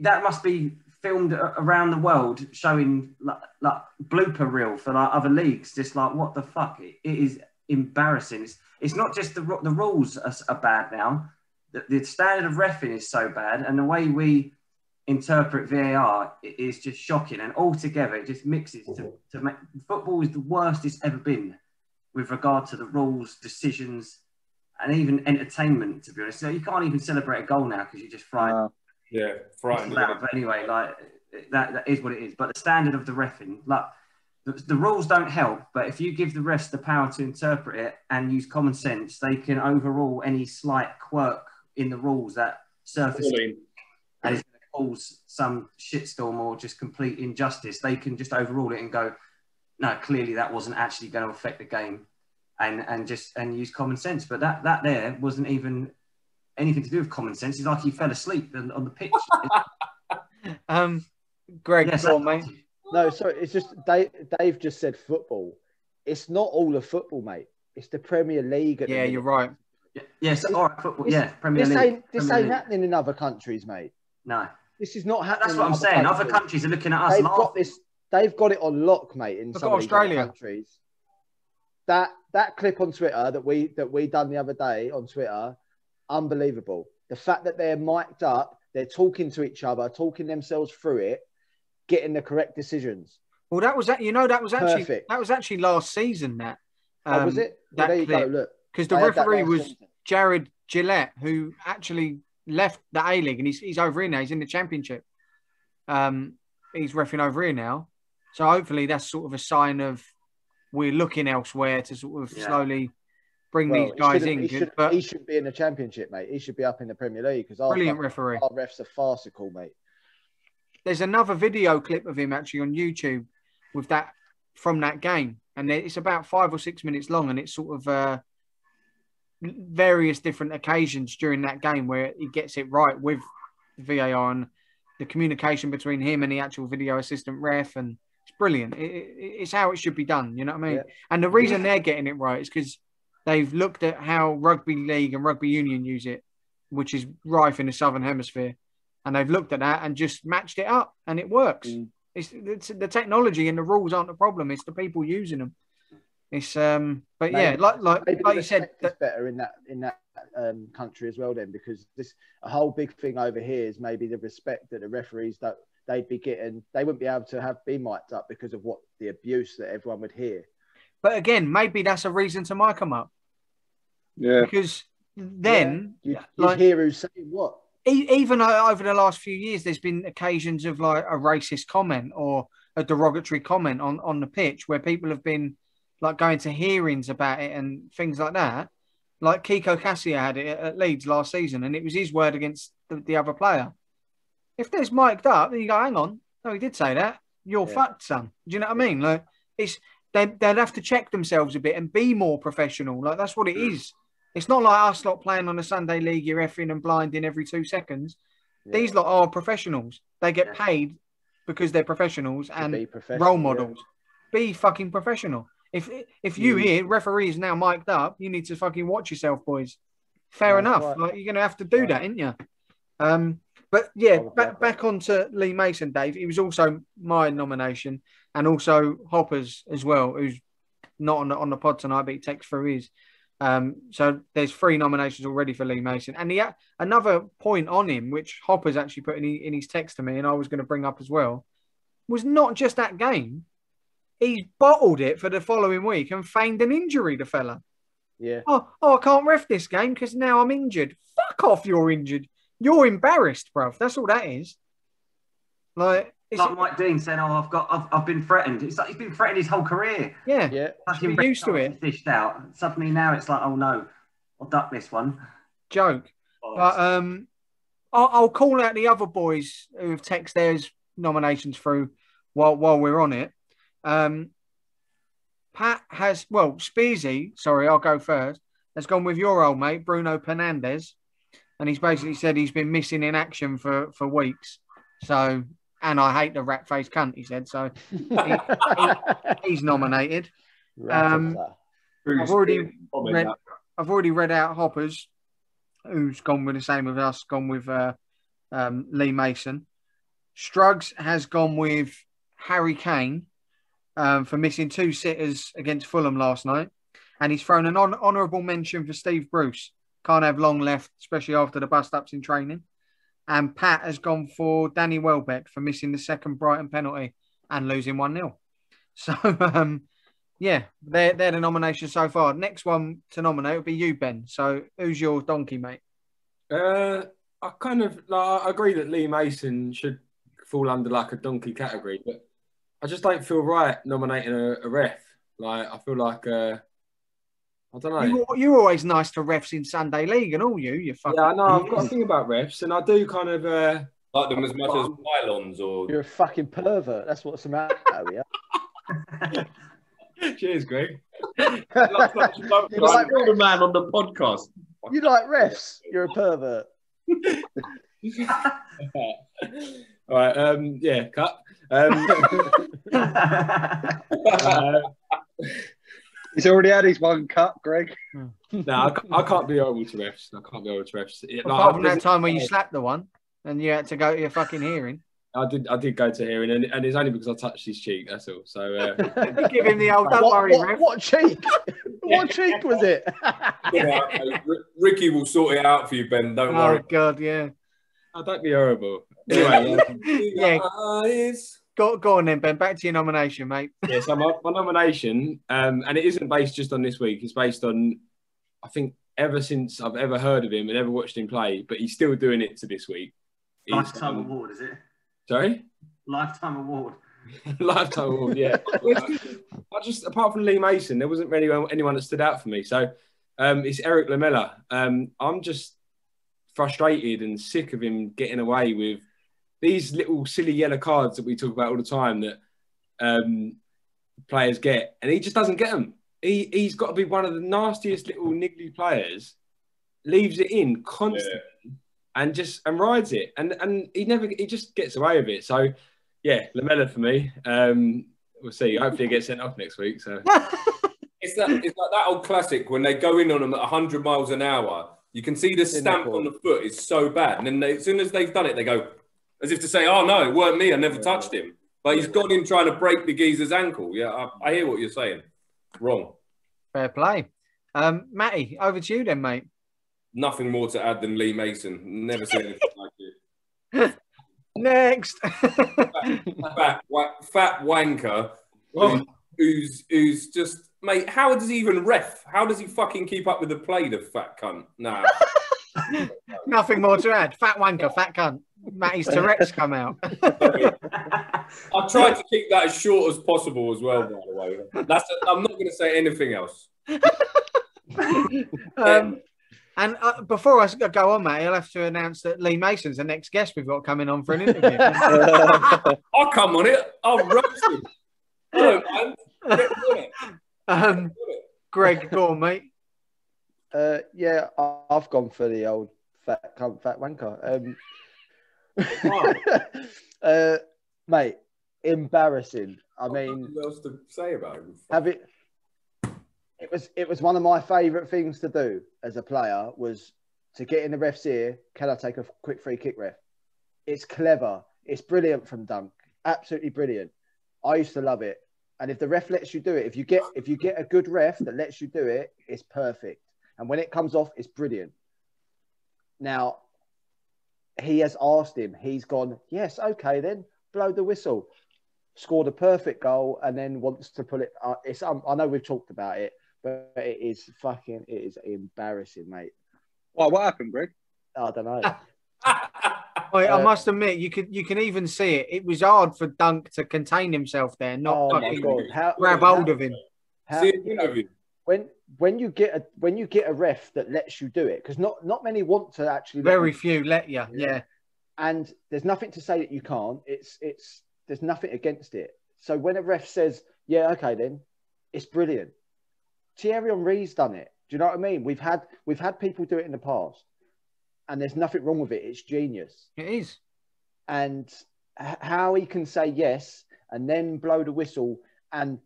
That must be filmed around the world, showing like blooper reel for like other leagues. Just like, what the fuck? It is embarrassing. It's not just the rules are bad now. The standard of reffing is so bad, and the way we interpret VAR is just shocking. And altogether, it just mixes to make football is the worst it's ever been with regard to the rules, decisions, and even entertainment. To be honest, so you can't even celebrate a goal now because you're just frightened. Yeah, frightened. But anyway, like that is what it is. But the standard of the reffing, like the rules don't help. But if you give the refs the power to interpret it and use common sense, they can overrule any slight quirk in the rules that surface and is going to cause some shitstorm or just complete injustice. They can just overrule it and go, no, clearly that wasn't actually going to affect the game, and use common sense. But that there wasn't even anything to do with common sense. It's like he fell asleep on the pitch. Greg, yes, go on, mate. No, sorry, it's just Dave just said football. It's not all of football, mate. It's the Premier League. Yeah, you're right. Yes, all right, football. Yeah, Premier League. This ain't happening in other countries, mate. No, this is not happening. That's what I'm saying. Other countries are looking at us. They've got it on lock, mate. In some of these other countries. That clip on Twitter that we done the other day on Twitter, unbelievable. The fact that they're mic'd up, they're talking to each other, talking themselves through it, getting the correct decisions. Well, that was actually Perfect. that was actually last season. Was it? Well, there you go. Look, because the referee was Jared Gillette, who actually left the A League, and he's over here now. He's in the Championship. He's reffing over here now. So hopefully that's sort of a sign of we're looking elsewhere to sort of slowly bring these guys in. He should be in the Championship, mate. He should be up in the Premier League because our refs are farcical, mate. There's another video clip of him actually on YouTube with that from that game, and it's about 5 or 6 minutes long, and it's sort of various different occasions during that game where he gets it right with VAR and the communication between him and the actual video assistant ref, and it's brilliant. It's how it should be done, you know what I mean? Yeah. And the reason they're getting it right is because they've looked at how rugby league and rugby union use it, which is rife in the Southern Hemisphere, and they've looked at that and just matched it up, and it works. It's the technology and the rules aren't the problem; it's the people using them. It's but maybe, yeah, like you said, it's better in that country as well. Then, because a whole big thing over here is maybe the respect that the referees they'd be getting. They wouldn't be able to be mic'd up because of what the abuse that everyone would hear. But again, maybe that's a reason to mic them up. Yeah, because then you'd hear who's saying what. Even over the last few years, there's been occasions of like a racist comment or a derogatory comment on the pitch where people have been like going to hearings about it and things like that. Like Kiko Cassia had it at Leeds last season, and it was his word against the other player. If there's mic'd up, then you go, hang on, no, he did say that. You're fucked, son. Do you know what I mean? Like they'd have to check themselves a bit and be more professional. Like that's what it is. It's not like us lot playing on a Sunday league, you're effing and blinding every 2 seconds. Yeah. These lot are professionals. They get paid because they're professionals and role models. Yeah. Be fucking professional. If you hear referees now mic'd up, you need to fucking watch yourself, boys. Fair enough. Right. Like, you're going to have to do that, ain't you? But yeah, back onto Lee Mason, Dave. He was also my nomination, and also Hopper's as well, who's not on the pod tonight, but he texts through his. So there's 3 nominations already for Lee Mason. And another point on him, which Hopper's actually put in his text to me, and I was going to bring up as well, was not just that game. He's bottled it for the following week and feigned an injury, the fella. Yeah. Oh, I can't ref this game because now I'm injured. Fuck off, you're injured. You're embarrassed, bruv. That's all that is. Like Mike Dean saying, I've been threatened. It's like he's been threatened his whole career. Yeah. Fucking used to it. Fished out. Suddenly now it's like, oh no, I'll duck this one. Joke. But I'll call out the other boys who have texted theirs nominations through while we're on it. Pat has, Spearsy, sorry, I'll go first, has gone with your old mate, Bruno Fernandes. And he's basically said he's been missing in action for weeks. So, and I hate the rat-faced cunt, he said. So he's nominated. I've already read out Hoppers, who's gone with the same as us, gone with Lee Mason. Struggs has gone with Harry Kane for missing 2 sitters against Fulham last night. And he's thrown an honourable mention for Steve Bruce. Can't have long left, especially after the bust-ups in training. And Pat has gone for Danny Welbeck for missing the second Brighton penalty and losing 1-0. So, they're the nominations so far. Next one to nominate will be you, Ben. So who's your donkey, mate? I agree that Lee Mason should fall under like a donkey category, but I just don't feel right nominating a ref. Like, I feel like... I don't know. You're always nice to refs in Sunday League and all you fucking... Yeah, I know. I've got a thing about refs, and I do kind of... like them as much as pylons, or... You're a fucking pervert. That's what's the matter with you. Cheers, Greg. You're the man on the podcast. You like refs. You're a pervert. All right. Cut. He's already had his one cut, Greg. No, I can't be horrible to refs. Apart from that time when you slapped the one and you had to go to your fucking hearing. I did go to hearing, and it's only because I touched his cheek. That's all. So you give him the old. Don't worry, ref. What cheek? What cheek was it? Ricky will sort it out for you, Ben. Don't worry. Oh God, yeah. I don't be horrible. Anyway, Go on then, Ben. Back to your nomination, mate. Yeah, so my nomination, and it isn't based just on this week. It's based on, I think, ever since I've ever heard of him and ever watched him play, but he's still doing it to this week. Lifetime award, is it? Sorry? Lifetime award. Lifetime award, yeah. Apart from Lee Mason, there wasn't really anyone that stood out for me. So it's Eric Lamela. I'm just frustrated and sick of him getting away with these little silly yellow cards that we talk about all the time that players get, and he just doesn't get them. He's got to be one of the nastiest little niggly players, leaves it in constantly and rides it, and he just gets away with it. So yeah, Lamela for me. We'll see. Hopefully he gets sent off next week. So it's like that old classic when they go in on them at 100 miles an hour. You can see the stamp on the foot is so bad, and then as soon as they've done it, they go, as if to say, oh, no, it weren't me. I never touched him. But he's gone in trying to break the geezer's ankle. Yeah, I hear what you're saying. Wrong. Fair play. Matty, over to you then, mate. Nothing more to add than Lee Mason. Never seen anything like it. Next. fat wanker who's just mate, how does he even ref? How does he fucking keep up with the play, the fat cunt? Nah. Nothing more to add. Fat wanker, fat cunt. Matty's Tourette's come out. I tried to keep that as short as possible as well, by the way. I'm not going to say anything else. And before I go on, Matty, I'll have to announce that Lee Mason's the next guest we've got coming on for an interview. I'll come on it. I'll roast him. Hello, man. Get on it. Greg, go on, mate. Yeah, I've gone for the old fat cunt, fat wanker. Mate, embarrassing. I mean, what else to say about him? It was one of my favourite things to do as a player was to get in the ref's ear. Can I take a quick free kick, ref? It's clever. It's brilliant from Dunk. Absolutely brilliant. I used to love it. And if the ref lets you do it, if you get a good ref that lets you do it, it's perfect. And when it comes off, it's brilliant. Now, he has asked him. He's gone, yes, okay, then blow the whistle. Scored a perfect goal and then wants to pull it. I know we've talked about it, but it is embarrassing, mate. What happened, Greg? I don't know. I must admit, you can even see it. It was hard for Dunk to contain himself there, not fucking grab hold of him. When you get a ref that lets you do it, because not many want to actually. Very few let you, yeah. And there's nothing to say that you can't. There's nothing against it. So when a ref says, yeah, okay, then it's brilliant. Thierry Henry's done it. Do you know what I mean? We've had people do it in the past, and there's nothing wrong with it. It's genius. It is. And how he can say yes and then blow the whistle, and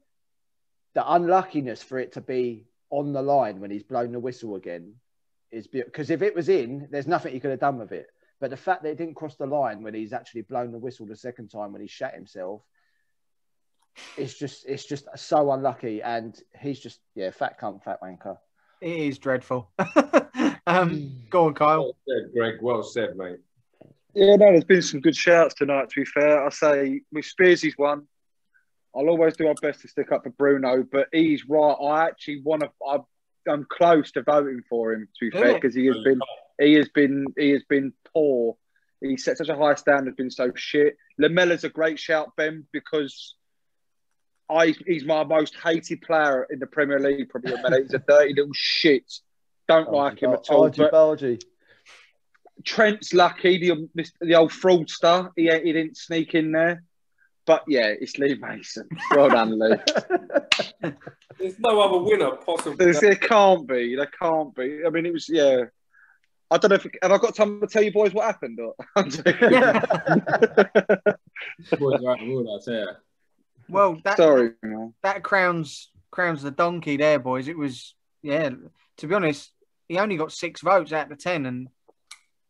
the unluckiness for it to be on the line when he's blown the whistle again is because if it was in, there's nothing he could have done with it. But the fact that it didn't cross the line when he's actually blown the whistle the second time when he shat himself, it's just so unlucky. And he's just, fat cunt, fat wanker. It is dreadful. Go on, Kyle. Well said, Greg. Well said, mate. Yeah, no, there's been some good shouts tonight, to be fair. I say with Spears' one, I'll always do our best to stick up for Bruno, but he's right. I'm close to voting for him, to be fair, because he has been poor. He set such a high standard, been so shit. Lamela's a great shout, Ben, because he's my most hated player in the Premier League, probably. Lamela. He's a dirty little shit. Don't like him at all. Bargy. Trent's lucky, the old fraudster. He didn't sneak in there. But yeah, it's Lee Mason. Well done, Lee. There's no other winner possible. There can't be. There can't be. I mean, it was, yeah. I don't know if... Have I got time to tell you boys what happened? Or... Boys are out of order, I'll tell you. Well, sorry, man. That crowns the donkey there, boys. It was, to be honest, he only got 6 votes out of 10, and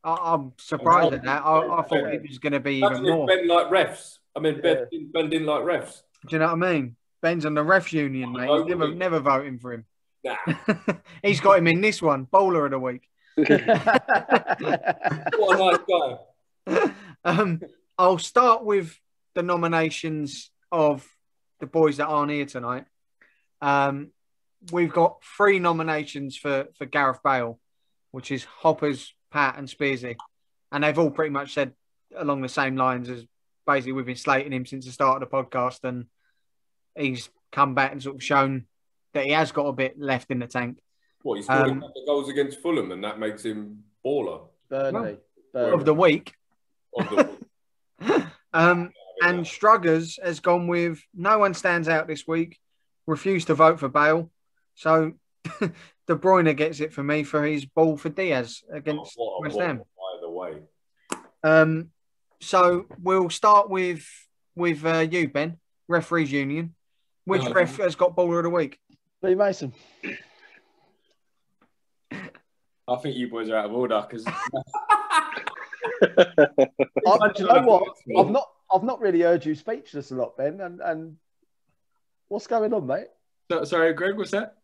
I'm surprised at that. I thought it was going to be even more. Ben like refs. I mean, Ben didn't like refs. Do you know what I mean? Ben's on the refs union, mate. He's never voting for him. Nah. He's got him in this one, bowler of the week. What a nice guy. I'll start with the nominations of the boys that aren't here tonight. We've got 3 nominations for Gareth Bale, which is Hoppers, Pat and Spearsy. And they've all pretty much said along the same lines as basically we've been slating him since the start of the podcast, and he's come back and sort of shown that he has got a bit left in the tank. What, he's scored a couple of goals against Fulham and that makes him baller. Burnley. Of the week. And Struggers has gone with no one stands out this week, refused to vote for Bale. So De Bruyne gets it for me for his ball for Diaz against West Ham. By the way. So we'll start with you, Ben, referees union. Which ref has got baller of the week? Lee Mason. I think you boys are out of order because. You know what? I've not really heard you speechless a lot, Ben. And what's going on, mate? Sorry, Greg, what's that?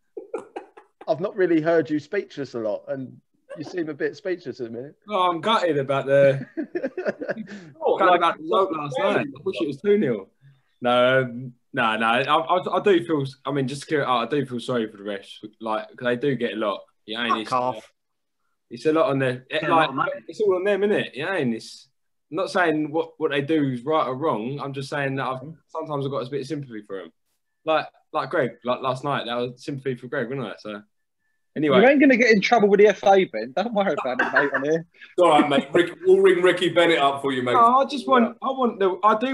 I've not really heard you speechless a lot, and you seem a bit speechless at a minute. Oh, I'm gutted about about the result last night. I wish it was 2-0. No, I do feel. I mean, just to clear it up, I do feel sorry for the refs. Like, because they do get a lot. You know, it's a lot on their. Like, it's all on them, isn't it? You know, and it's. I'm not saying what they do is right or wrong. I'm just saying that sometimes I've got a bit of sympathy for them. Like Greg, like last night, that was sympathy for Greg, wasn't it? So anyway, you ain't going to get in trouble with the FA, Ben. Don't worry about it, mate. On here, it's all right, mate. We'll ring Ricky Bennett up for you, mate. No, I do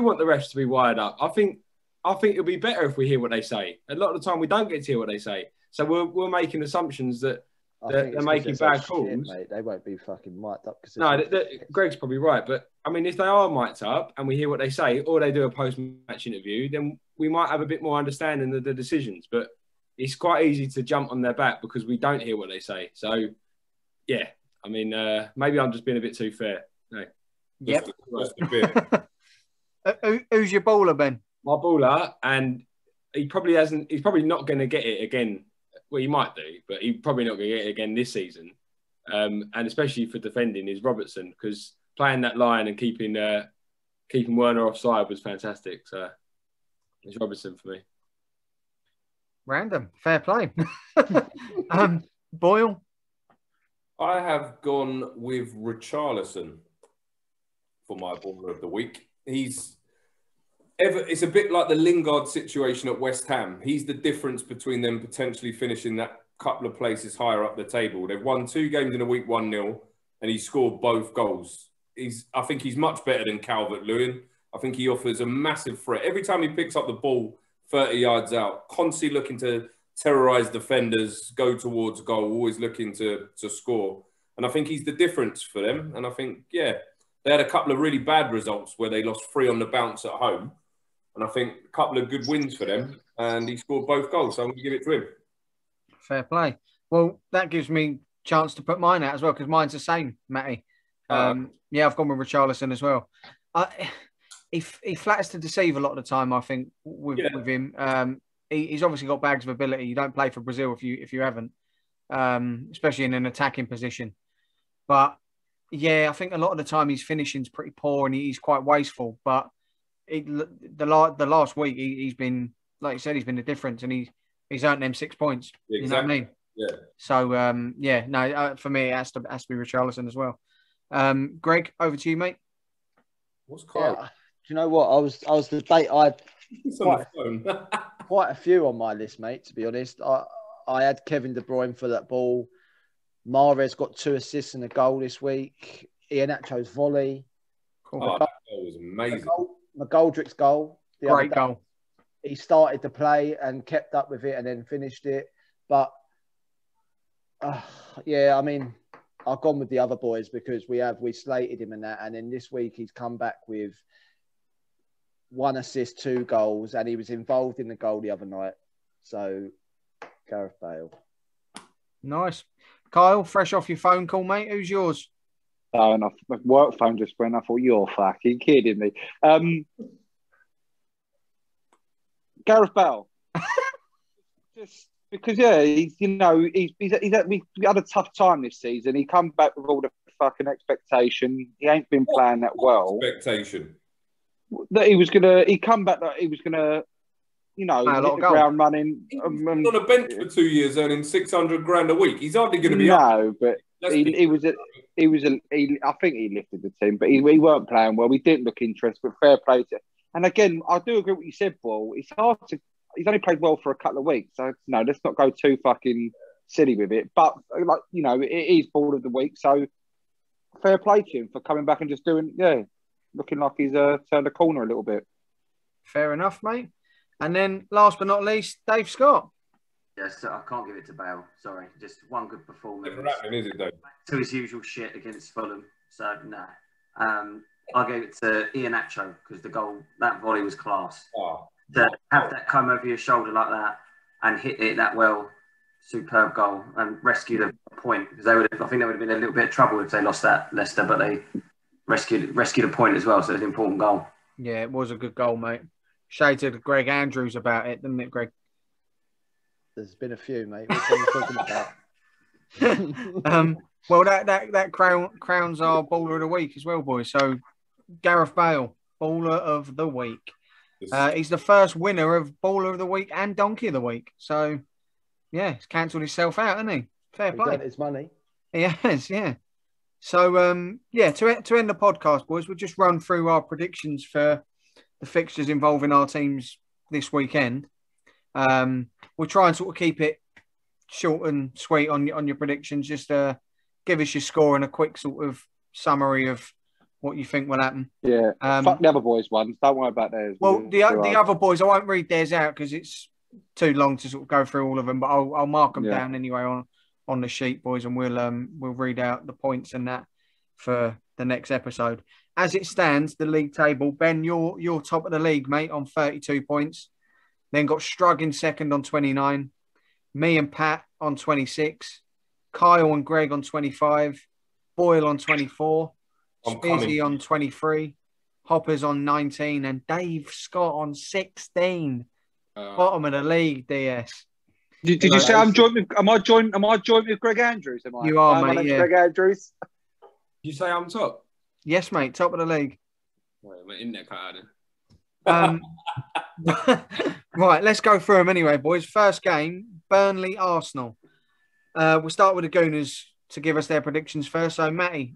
want the refs to be wired up. I think it'll be better if we hear what they say. A lot of the time, we don't get to hear what they say, so we're making assumptions that they're making bad calls. Shit, mate. They won't be fucking mic'd up. No, Greg's probably right, but I mean, if they are mic'd up and we hear what they say, or they do a post-match interview, then we might have a bit more understanding of the decisions. But it's quite easy to jump on their back because we don't hear what they say. So, yeah, I mean, maybe I'm just being a bit too fair. No. Yep. Just a bit. Who's your bowler, Ben? My bowler, and he probably hasn't. He's probably not going to get it again. Well, he might do, but he's probably not going to get it again this season. And especially for defending is Robertson, because playing that line and keeping Werner offside was fantastic. So it's Robertson for me. Random, fair play. Boyle. I have gone with Richarlison for my bowler of the week. It's a bit like the Lingard situation at West Ham. He's the difference between them potentially finishing that couple of places higher up the table. They've won 2 games in a week, 1-0, and he scored both goals. I think he's much better than Calvert-Lewin. I think he offers a massive threat. Every time he picks up the ball 30 yards out, constantly looking to terrorise defenders, go towards goal, always looking to score. And I think he's the difference for them. And I think, yeah, they had a couple of really bad results where they lost 3 on the bounce at home. And I think a couple of good wins for them. And he scored both goals, so I'm going to give it to him. Fair play. Well, that gives me a chance to put mine out as well, because mine's the same, Matty. Yeah, I've gone with Richarlison as well. He flatters to deceive a lot of the time, I think, with him. He's obviously got bags of ability. You don't play for Brazil if you haven't, especially in an attacking position. But, yeah, I think a lot of the time his finishing's pretty poor and he's quite wasteful. But the last week, he's been, like you said, he's been the difference, and he's earned them 6 points. Exactly. You know what I mean? Yeah. So, for me, it has to be Richarlison as well. Greg, over to you, mate. What's Kyle? Yeah. Do you know what? I was debating. I had quite a few on my list, mate, to be honest. I had Kevin De Bruyne for that ball. Mahrez got 2 assists and a goal this week. Iheanacho's volley. Cool. That was amazing. McGoldrick's goal. Great goal. He started to play and kept up with it and then finished it. But, yeah, I mean, I've gone with the other boys because we slated him and that. And then this week he's come back with 1 assist, 2 goals, and he was involved in the goal the other night. So, Gareth Bale. Nice. Kyle, fresh off your phone call, mate. Who's yours? Oh, and my work phone just went. I thought, you're fucking kidding me. Gareth Bell. Just because, yeah, we had a tough time this season. He come back with all the fucking expectation. He ain't been playing that well. Expectation. That he was gonna. He come back that he was gonna. Hit the ground running. He's on a bench for 2 years, earning 600 grand a week. He's hardly going to be. No, but I think he lifted the team, but he weren't playing well. We didn't look interested, but fair play to. And again, I do agree with what you said, Paul. It's hard to. He's only played well for a couple of weeks, so no, let's not go too fucking silly with it. But it is ball of the week, so fair play to him for coming back and just looking like he's turned a corner a little bit. Fair enough, mate. And then, last but not least, Dave Scott. Yes, I can't give it to Bale. Sorry, just one good performance. Never happening, is it, Dave? To his usual shit against Fulham. So no, I gave it to Iheanacho because that volley was class. Oh. To have that come over your shoulder like that and hit it that well, superb goal and rescue the point because I think they would have been a little bit of trouble if they lost that Leicester, but they rescued a point as well. So it's an important goal. Yeah, it was a good goal, mate. Shaded Greg Andrews about it, didn't it, Greg? There's been a few, mate. Which one are you talking about? Well, that crowns our baller of the week as well, boys. So, Gareth Bale, baller of the week. He's the first winner of Baller of the Week and Donkey of the Week. So, yeah, he's cancelled himself out, hasn't he? Fair play. He earned his money. He has, yeah. So, to end the podcast, boys, we'll just run through our predictions for the fixtures involving our teams this weekend. We'll try and sort of keep it short and sweet on your predictions. Just give us your score and a quick sort of summary of what you think will happen. Yeah. Fuck the other boys' ones. Don't worry about theirs. Well, the other boys, I won't read theirs out because it's too long to sort of go through all of them. But I'll mark them down anyway on the sheet, boys, and we'll read out the points and that for the next episode. As it stands, the league table, Ben, you're top of the league, mate, on 32 points. Then got Strug in second on 29. Me and Pat on 26. Kyle and Greg on 25. Boyle on 24. Speezy on 23. Hoppers on 19. And Dave Scott on 16. Bottom of the league, DS. Did you say I'm joined with? Am I joined with Greg Andrews? Am I? You are, mate. Yeah. Greg Andrews. You say I'm top? Yes, mate. Top of the league. Wait, my internet cut out then. Right, let's go through them anyway, boys. First game, Burnley Arsenal. We'll start with the Gooners to give us their predictions first. So, Matty,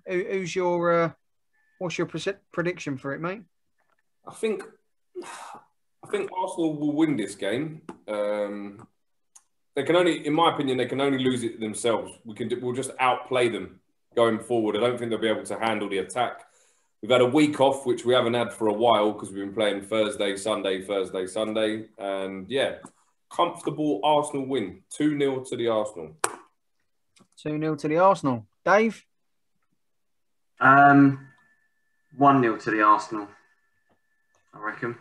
what's your prediction for it, mate? I think Arsenal will win this game. They can only, in my opinion, they can only lose it themselves. We'll just outplay them going forward. I don't think they'll be able to handle the attack. We've had a week off, which we haven't had for a while because we've been playing Thursday, Sunday. And yeah, comfortable Arsenal win. 2-0 to the Arsenal. 2-0 to the Arsenal. Dave? 1-0 to the Arsenal, I reckon.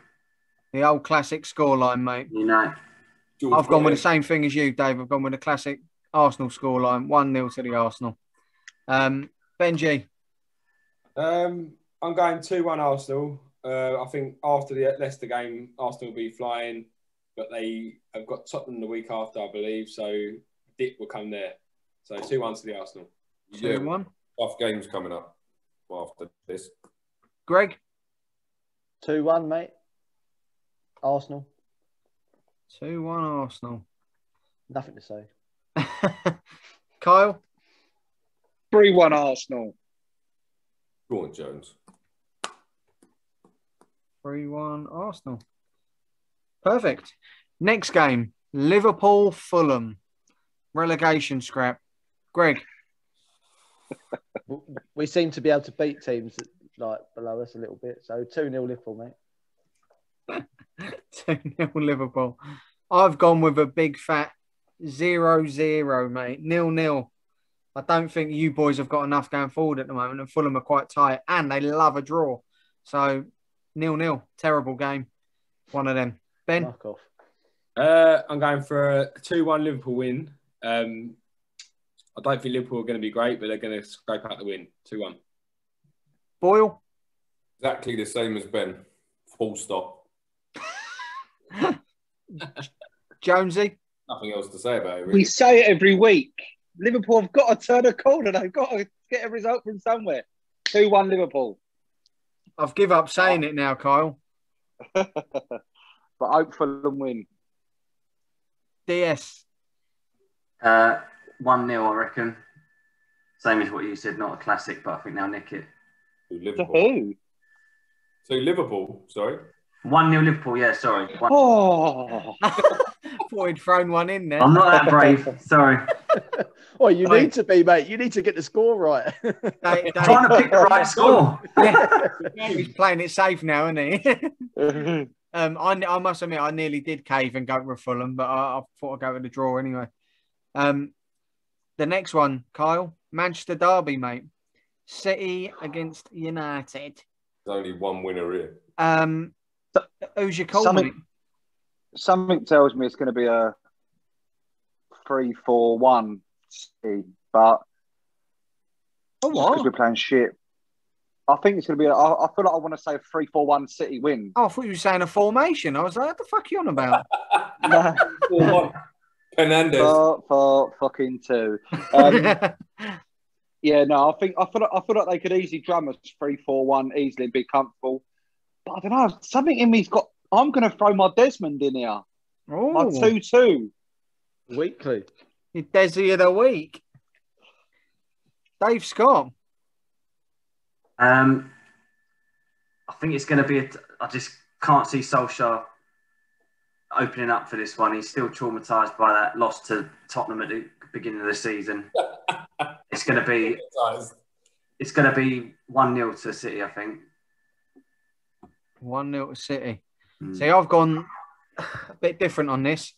The old classic scoreline, mate. You know. I've gone with the same thing as you, Dave. I've gone with the classic Arsenal scoreline. 1-0 to the Arsenal. Benji? I'm going 2-1 Arsenal. I think after the Leicester game, Arsenal will be flying, but they have got Tottenham the week after, I believe, so Dick will come there. So 2-1 to the Arsenal. 2-1. Tough games coming up after this. Greg? 2-1, mate. Arsenal. 2-1 Arsenal. Nothing to say. Kyle? 3-1 Arsenal. Go on, Jones. 3-1 Arsenal. Perfect. Next game, Liverpool-Fulham. Relegation scrap. Greg? We seem to be able to beat teams like below us a little bit. So 2-0 Liverpool, mate. 2-0 Liverpool. I've gone with a big fat 0-0, mate. 0-0. I don't think you boys have got enough going forward at the moment, and Fulham are quite tight, and they love a draw. So 0-0. Terrible game. One of them. Ben? Knock off. I'm going for a 2-1 Liverpool win. I don't think Liverpool are going to be great, but they're going to scrape out the win. 2-1. Boyle? Exactly the same as Ben. Full stop. Jonesy? Nothing else to say about it, really. We say it every week. Liverpool have got to turn a corner. They've got to get a result from somewhere. 2-1 Liverpool. I've given up saying it now, Kyle. But hope Fulham win. DS? 1-0, I reckon. Same as what you said, not a classic, but I think they'll nick it. Who? So Liverpool, sorry. 1-0 Liverpool, yeah, sorry. Oh. Thought he'd thrown one in there. I'm not that brave, sorry. Oh, you need to be, mate. You need to get the score right. I'm trying to pick the right score. He's playing it safe now, isn't he? I must admit, I nearly did cave and go with Fulham, but I thought I'd go with the draw anyway. The next one, Kyle, Manchester Derby, mate. City against United. There's only one winner here. Who's your call, mate? Something tells me it's going to be a 3-4-1 City, but because we're playing shit, I think it's going to be. I feel like I want to say a 3-4-1 City win. Oh, I thought you were saying a formation. I was like, what the fuck are you on about? No. Fernandez. For fucking 2. Yeah, no, I feel like they could easily drum us 3-4-1 easily and be comfortable. But I don't know, something in me's got I'm going to throw my Desmond in here. My 2-2. Weekly. Your Desi of the week. Dave Scott. I think it's going to be. I just can't see Solskjaer opening up for this one. He's still traumatised by that loss to Tottenham at the beginning of the season. It's going to be 1-0 to City, I think. 1-0 to City. See, I've gone a bit different on this.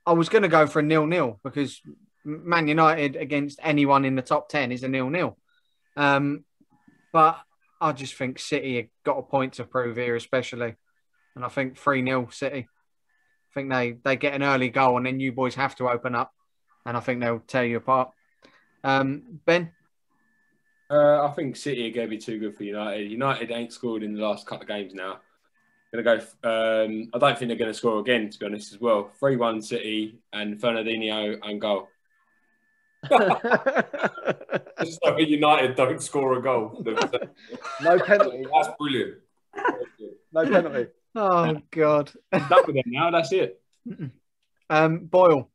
I was going to go for a 0-0 because Man United against anyone in the top 10 is a 0-0. But I just think City have got a point to prove here, especially. And I think 3-0 City. I think they get an early goal and then you boys have to open up. And I think they'll tear you apart. Ben? I think City are going to be too good for United. United ain't scored in the last couple of games now. I don't think they're going to score again, to be honest, as well. 3-1 City and Fernandinho and goal. So United don't score a goal. No penalty. That's brilliant. No penalty. Oh, God. I'm done with them now. That's it. Boyle.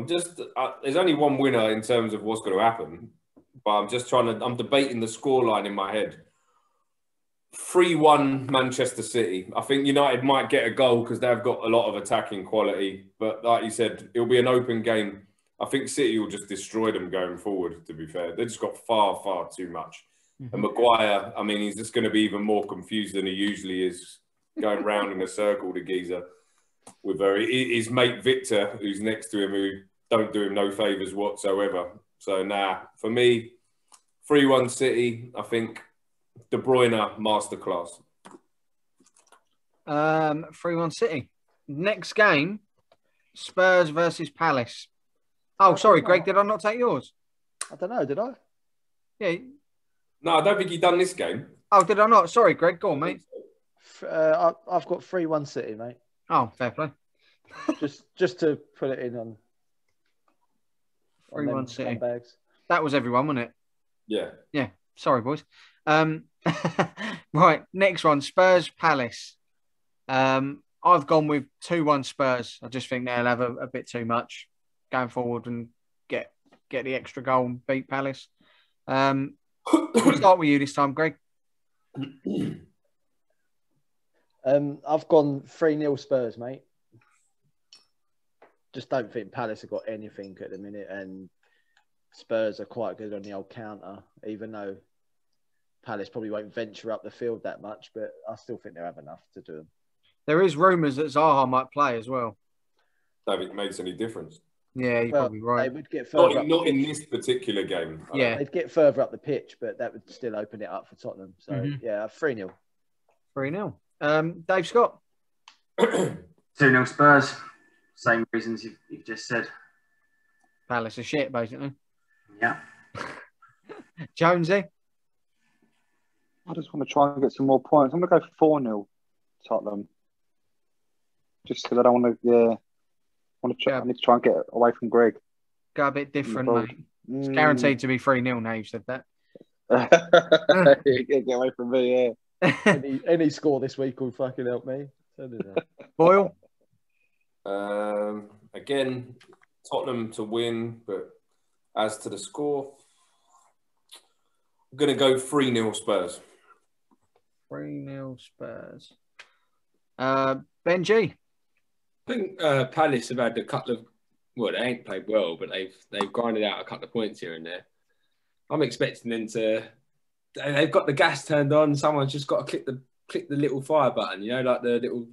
There's only one winner in terms of what's going to happen, but I'm debating the scoreline in my head. 3-1 Manchester City. I think United might get a goal because they've got a lot of attacking quality. But like you said, it'll be an open game. I think City will just destroy them going forward, to be fair. They've just got far, far too much. And Maguire, I mean, he's just going to be even more confused than he usually is, going round in a circle, the geezer. With his mate Victor, who's next to him, who don't do him no favours whatsoever. So, for me, 3-1 City, I think De Bruyne masterclass. 3-1 City. Next game, Spurs versus Palace. Oh, sorry, Greg, did I not take yours? I don't know, did I? Yeah. No, I don't think you've done this game. Oh, did I not? Sorry, Greg, go on, mate. I've got 3-1 City, mate. Oh, fair play. just to put it in on 3-1 City. Bags. That was everyone, wasn't it? Yeah. Yeah. Sorry, boys. Right, next one, Spurs Palace. I've gone with 2-1 Spurs. I just think they'll have a bit too much going forward and get the extra goal and beat Palace. We'll start with you this time, Greg. I've gone 3-0 Spurs, mate. Just don't think Palace have got anything at the minute, and Spurs are quite good on the old counter, even though Palace probably won't venture up the field that much, but I still think they'll have enough to do them. There is rumours that Zaha might play as well. Don't think it makes any difference. Yeah, you're probably right. They would get further not in this particular game. Yeah. They'd get further up the pitch, but that would still open it up for Tottenham. So, yeah, 3-0. 3-0. Dave Scott? 2-0 Spurs. Same reasons you've just said. Palace is shit, basically. Yeah. Jonesy? I just want to try and get some more points. I'm going to go 4-0 Tottenham. Just because I don't want to... I need to try and get away from Greg. Go a bit different, mate. It's guaranteed to be 3-0 now, you've said that. Get away from me, yeah. any score this week will fucking help me. Boyle? Again, Tottenham to win, but as to the score, I'm going to go 3-0 Spurs. 3-0 Spurs. Benji? I think Palace have had a couple of... Well, they ain't played well, but they've grinded out a couple of points here and there. I'm expecting them to... They've got the gas turned on. Someone's just got to click the little fire button, you know, like the little...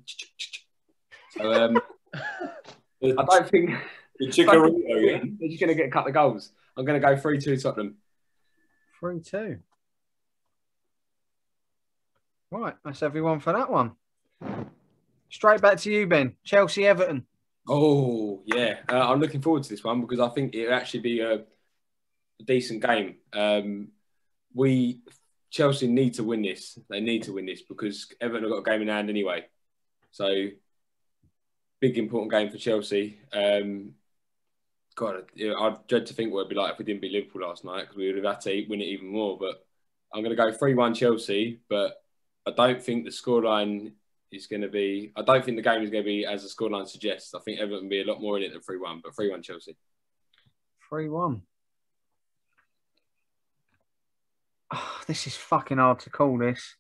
So, I don't think... The Chikorito, yeah? They're just going to get a couple of goals. I'm going to go 3-2 Tottenham. 3-2. Right, that's everyone for that one. Straight back to you, Ben. Chelsea-Everton. Oh, yeah. I'm looking forward to this one because I think it'll actually be a decent game. Chelsea need to win this. They need to win this because Everton have got a game in hand anyway. So, big, important game for Chelsea. God, I dread to think what it'd be like if we didn't beat Liverpool last night because we would have had to win it even more. But I'm going to go 3-1 Chelsea, but I don't think the scoreline is going to be. I don't think the game is going to be as the scoreline suggests. I think Everton will be a lot more in it than 3-1, but 3-1 Chelsea. 3-1. Oh, this is fucking hard to call this.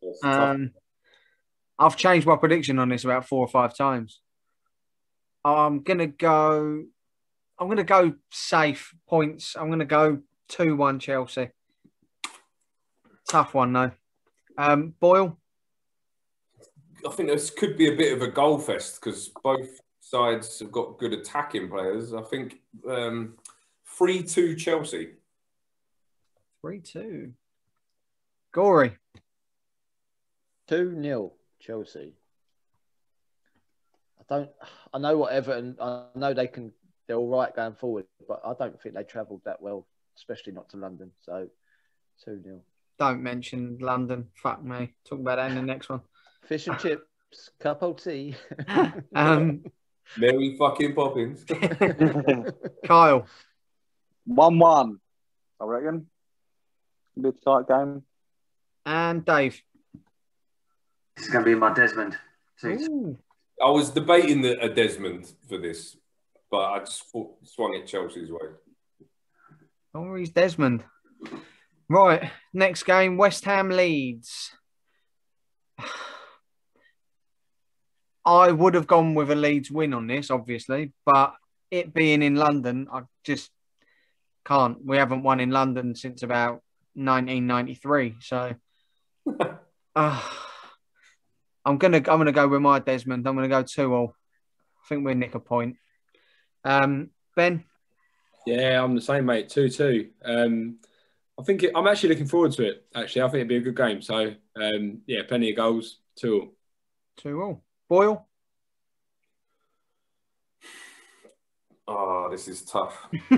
I've changed my prediction on this about 4 or 5 times. I'm gonna go safe points. I'm gonna go 2-1 Chelsea. Tough one though. Boyle. I think this could be a bit of a goal fest because both sides have got good attacking players. I think 3-2 Chelsea. 3-2. Gory. 2-0 Chelsea. I know what Everton. I know they're all right going forward, but I don't think they travelled that well, especially not to London. So 2-0. Don't mention London. Fuck me. Talk about that in the next one. Fish and chips, cup of tea. Mary fucking Poppins. Kyle. 1-1, I reckon. Be a tight game. And Dave. This is going to be my Desmond. I was debating a Desmond for this, but I just swung it Chelsea's way. Oh, he's Desmond. Right, next game, West Ham Leeds. I would have gone with a Leeds win on this, obviously, but it being in London, I just can't. We haven't won in London since about 1993, so I'm gonna go with my Desmond. I'm gonna go 2-2. I think we'll nick a point. Ben? Yeah, I'm the same, mate. 2-2. I'm actually looking forward to it. Actually, I think it'd be a good game. So, yeah, plenty of goals. 2-2. 2-2. Boyle? Oh, this is tough. I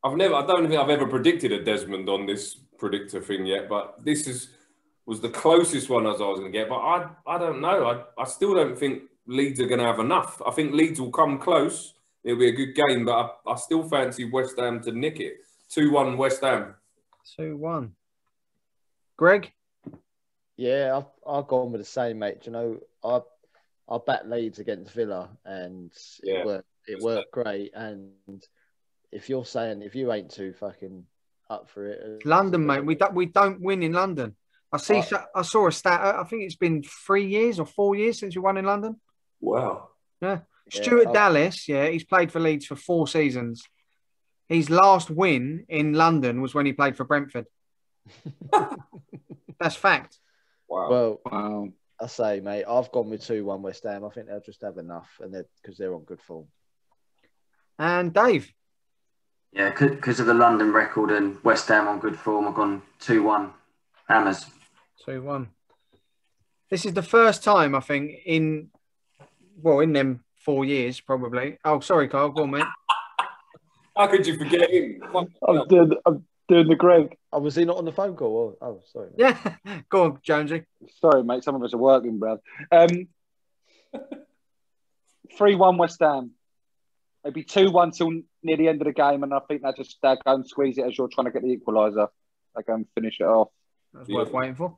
don't think I've ever predicted a Desmond on this predictor thing yet, but this was the closest one as I was going to get. But I don't know. I still don't think Leeds are going to have enough. I think Leeds will come close. It'll be a good game, but I still fancy West Ham to nick it. 2-1 West Ham. 2-1. Greg? Yeah, I've gone with the same, mate. You know, I bet Leeds against Villa, and it worked great. And if you ain't too fucking up for it, London, mate, we don't win in London. I saw a stat. I think it's been 3 years or 4 years since we won in London. Wow. Yeah. Stuart Dallas, he's played for Leeds for 4 seasons. His last win in London was when he played for Brentford. That's fact. Wow. Well, I say, mate, I've gone with 2-1 West Ham. I think they'll just have enough, and because they're on good form. And Dave? Yeah, because of the London record and West Ham on good form, I've gone 2-1 Hammers. 2-1. This is the first time, I think, in them 4 years, probably. Oh, sorry, Kyle. Go on, mate. How could you forget him? I'm doing the Greg. Oh, was he not on the phone call? Oh, sorry. Mate. Yeah. Go on, Jonesy. Sorry, mate. Some of us are working, Brad. 3-1 West Ham. It'd be 2-1 till near the end of the game, and I think they'll go and squeeze it as you're trying to get the equaliser. They go and finish it off. That's worth waiting for.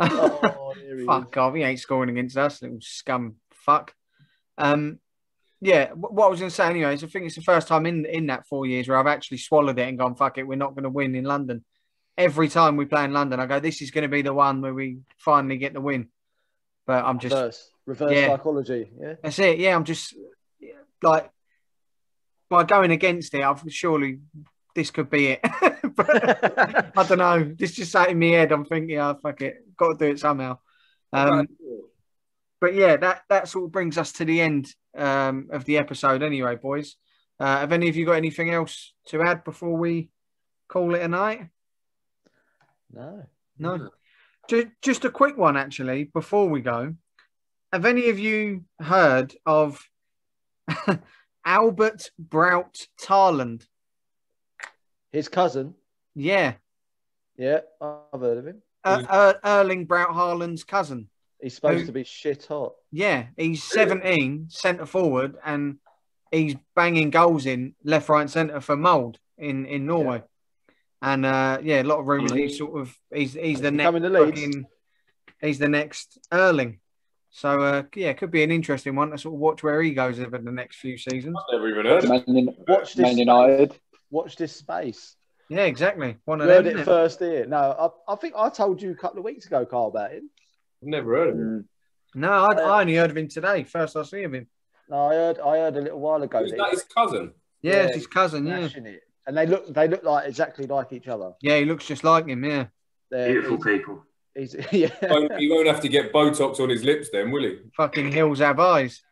Oh, fuck off. He ain't scoring against us, little scum fuck. Yeah, what I was going to say anyways, I think it's the first time in that 4 years where I've actually swallowed it and gone, fuck it, we're not going to win in London. Every time we play in London, I go, this is going to be the one where we finally get the win. But I'm just... Reverse psychology, yeah? That's it, yeah. I'm just, like, by going against it, surely this could be it. But, I don't know. This just sat in my head. I'm thinking, oh, fuck it, got to do it somehow. But yeah, that sort of brings us to the end of the episode anyway, boys. Have any of you got anything else to add before we call it a night? No. Just a quick one, actually, before we go. Have any of you heard of Albert Braut Haaland? His cousin? Yeah. Yeah, I've heard of him. Erling Braut Haaland's cousin. He's supposed to be shit hot. Yeah, he's 17, centre forward, and he's banging goals in left, right, centre for Molde in Norway. And a lot of rumours. He's the next Erling. So could be an interesting one to sort of watch where he goes over the next few seasons. I've never even heard of it. Man United. Watch this space. Yeah, exactly. You heard it first here. No, I think I told you a couple of weeks ago, Carl, about him. I've never heard of him. No, I only heard of him today. First I see of him. No, I heard a little while ago. Is that his cousin? Yeah, it's his cousin. Yeah, it. And they look like exactly like each other. Yeah, he looks just like him. Yeah, they're beautiful people. He won't have to get Botox on his lips then, will he? Fucking hills have eyes.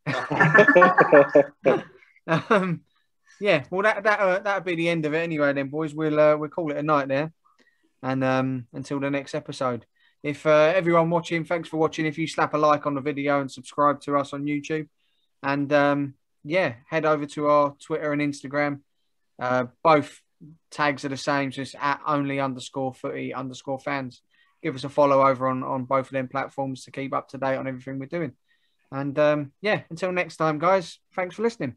Well, that'll be the end of it anyway. Then, boys, we'll call it a night there, and until the next episode. If everyone watching, thanks for watching. If you slap a like on the video and subscribe to us on YouTube, and head over to our Twitter and Instagram. Both tags are the same, just at @only_footy_fans. Give us a follow over on both of them platforms to keep up to date on everything we're doing. And until next time, guys, thanks for listening.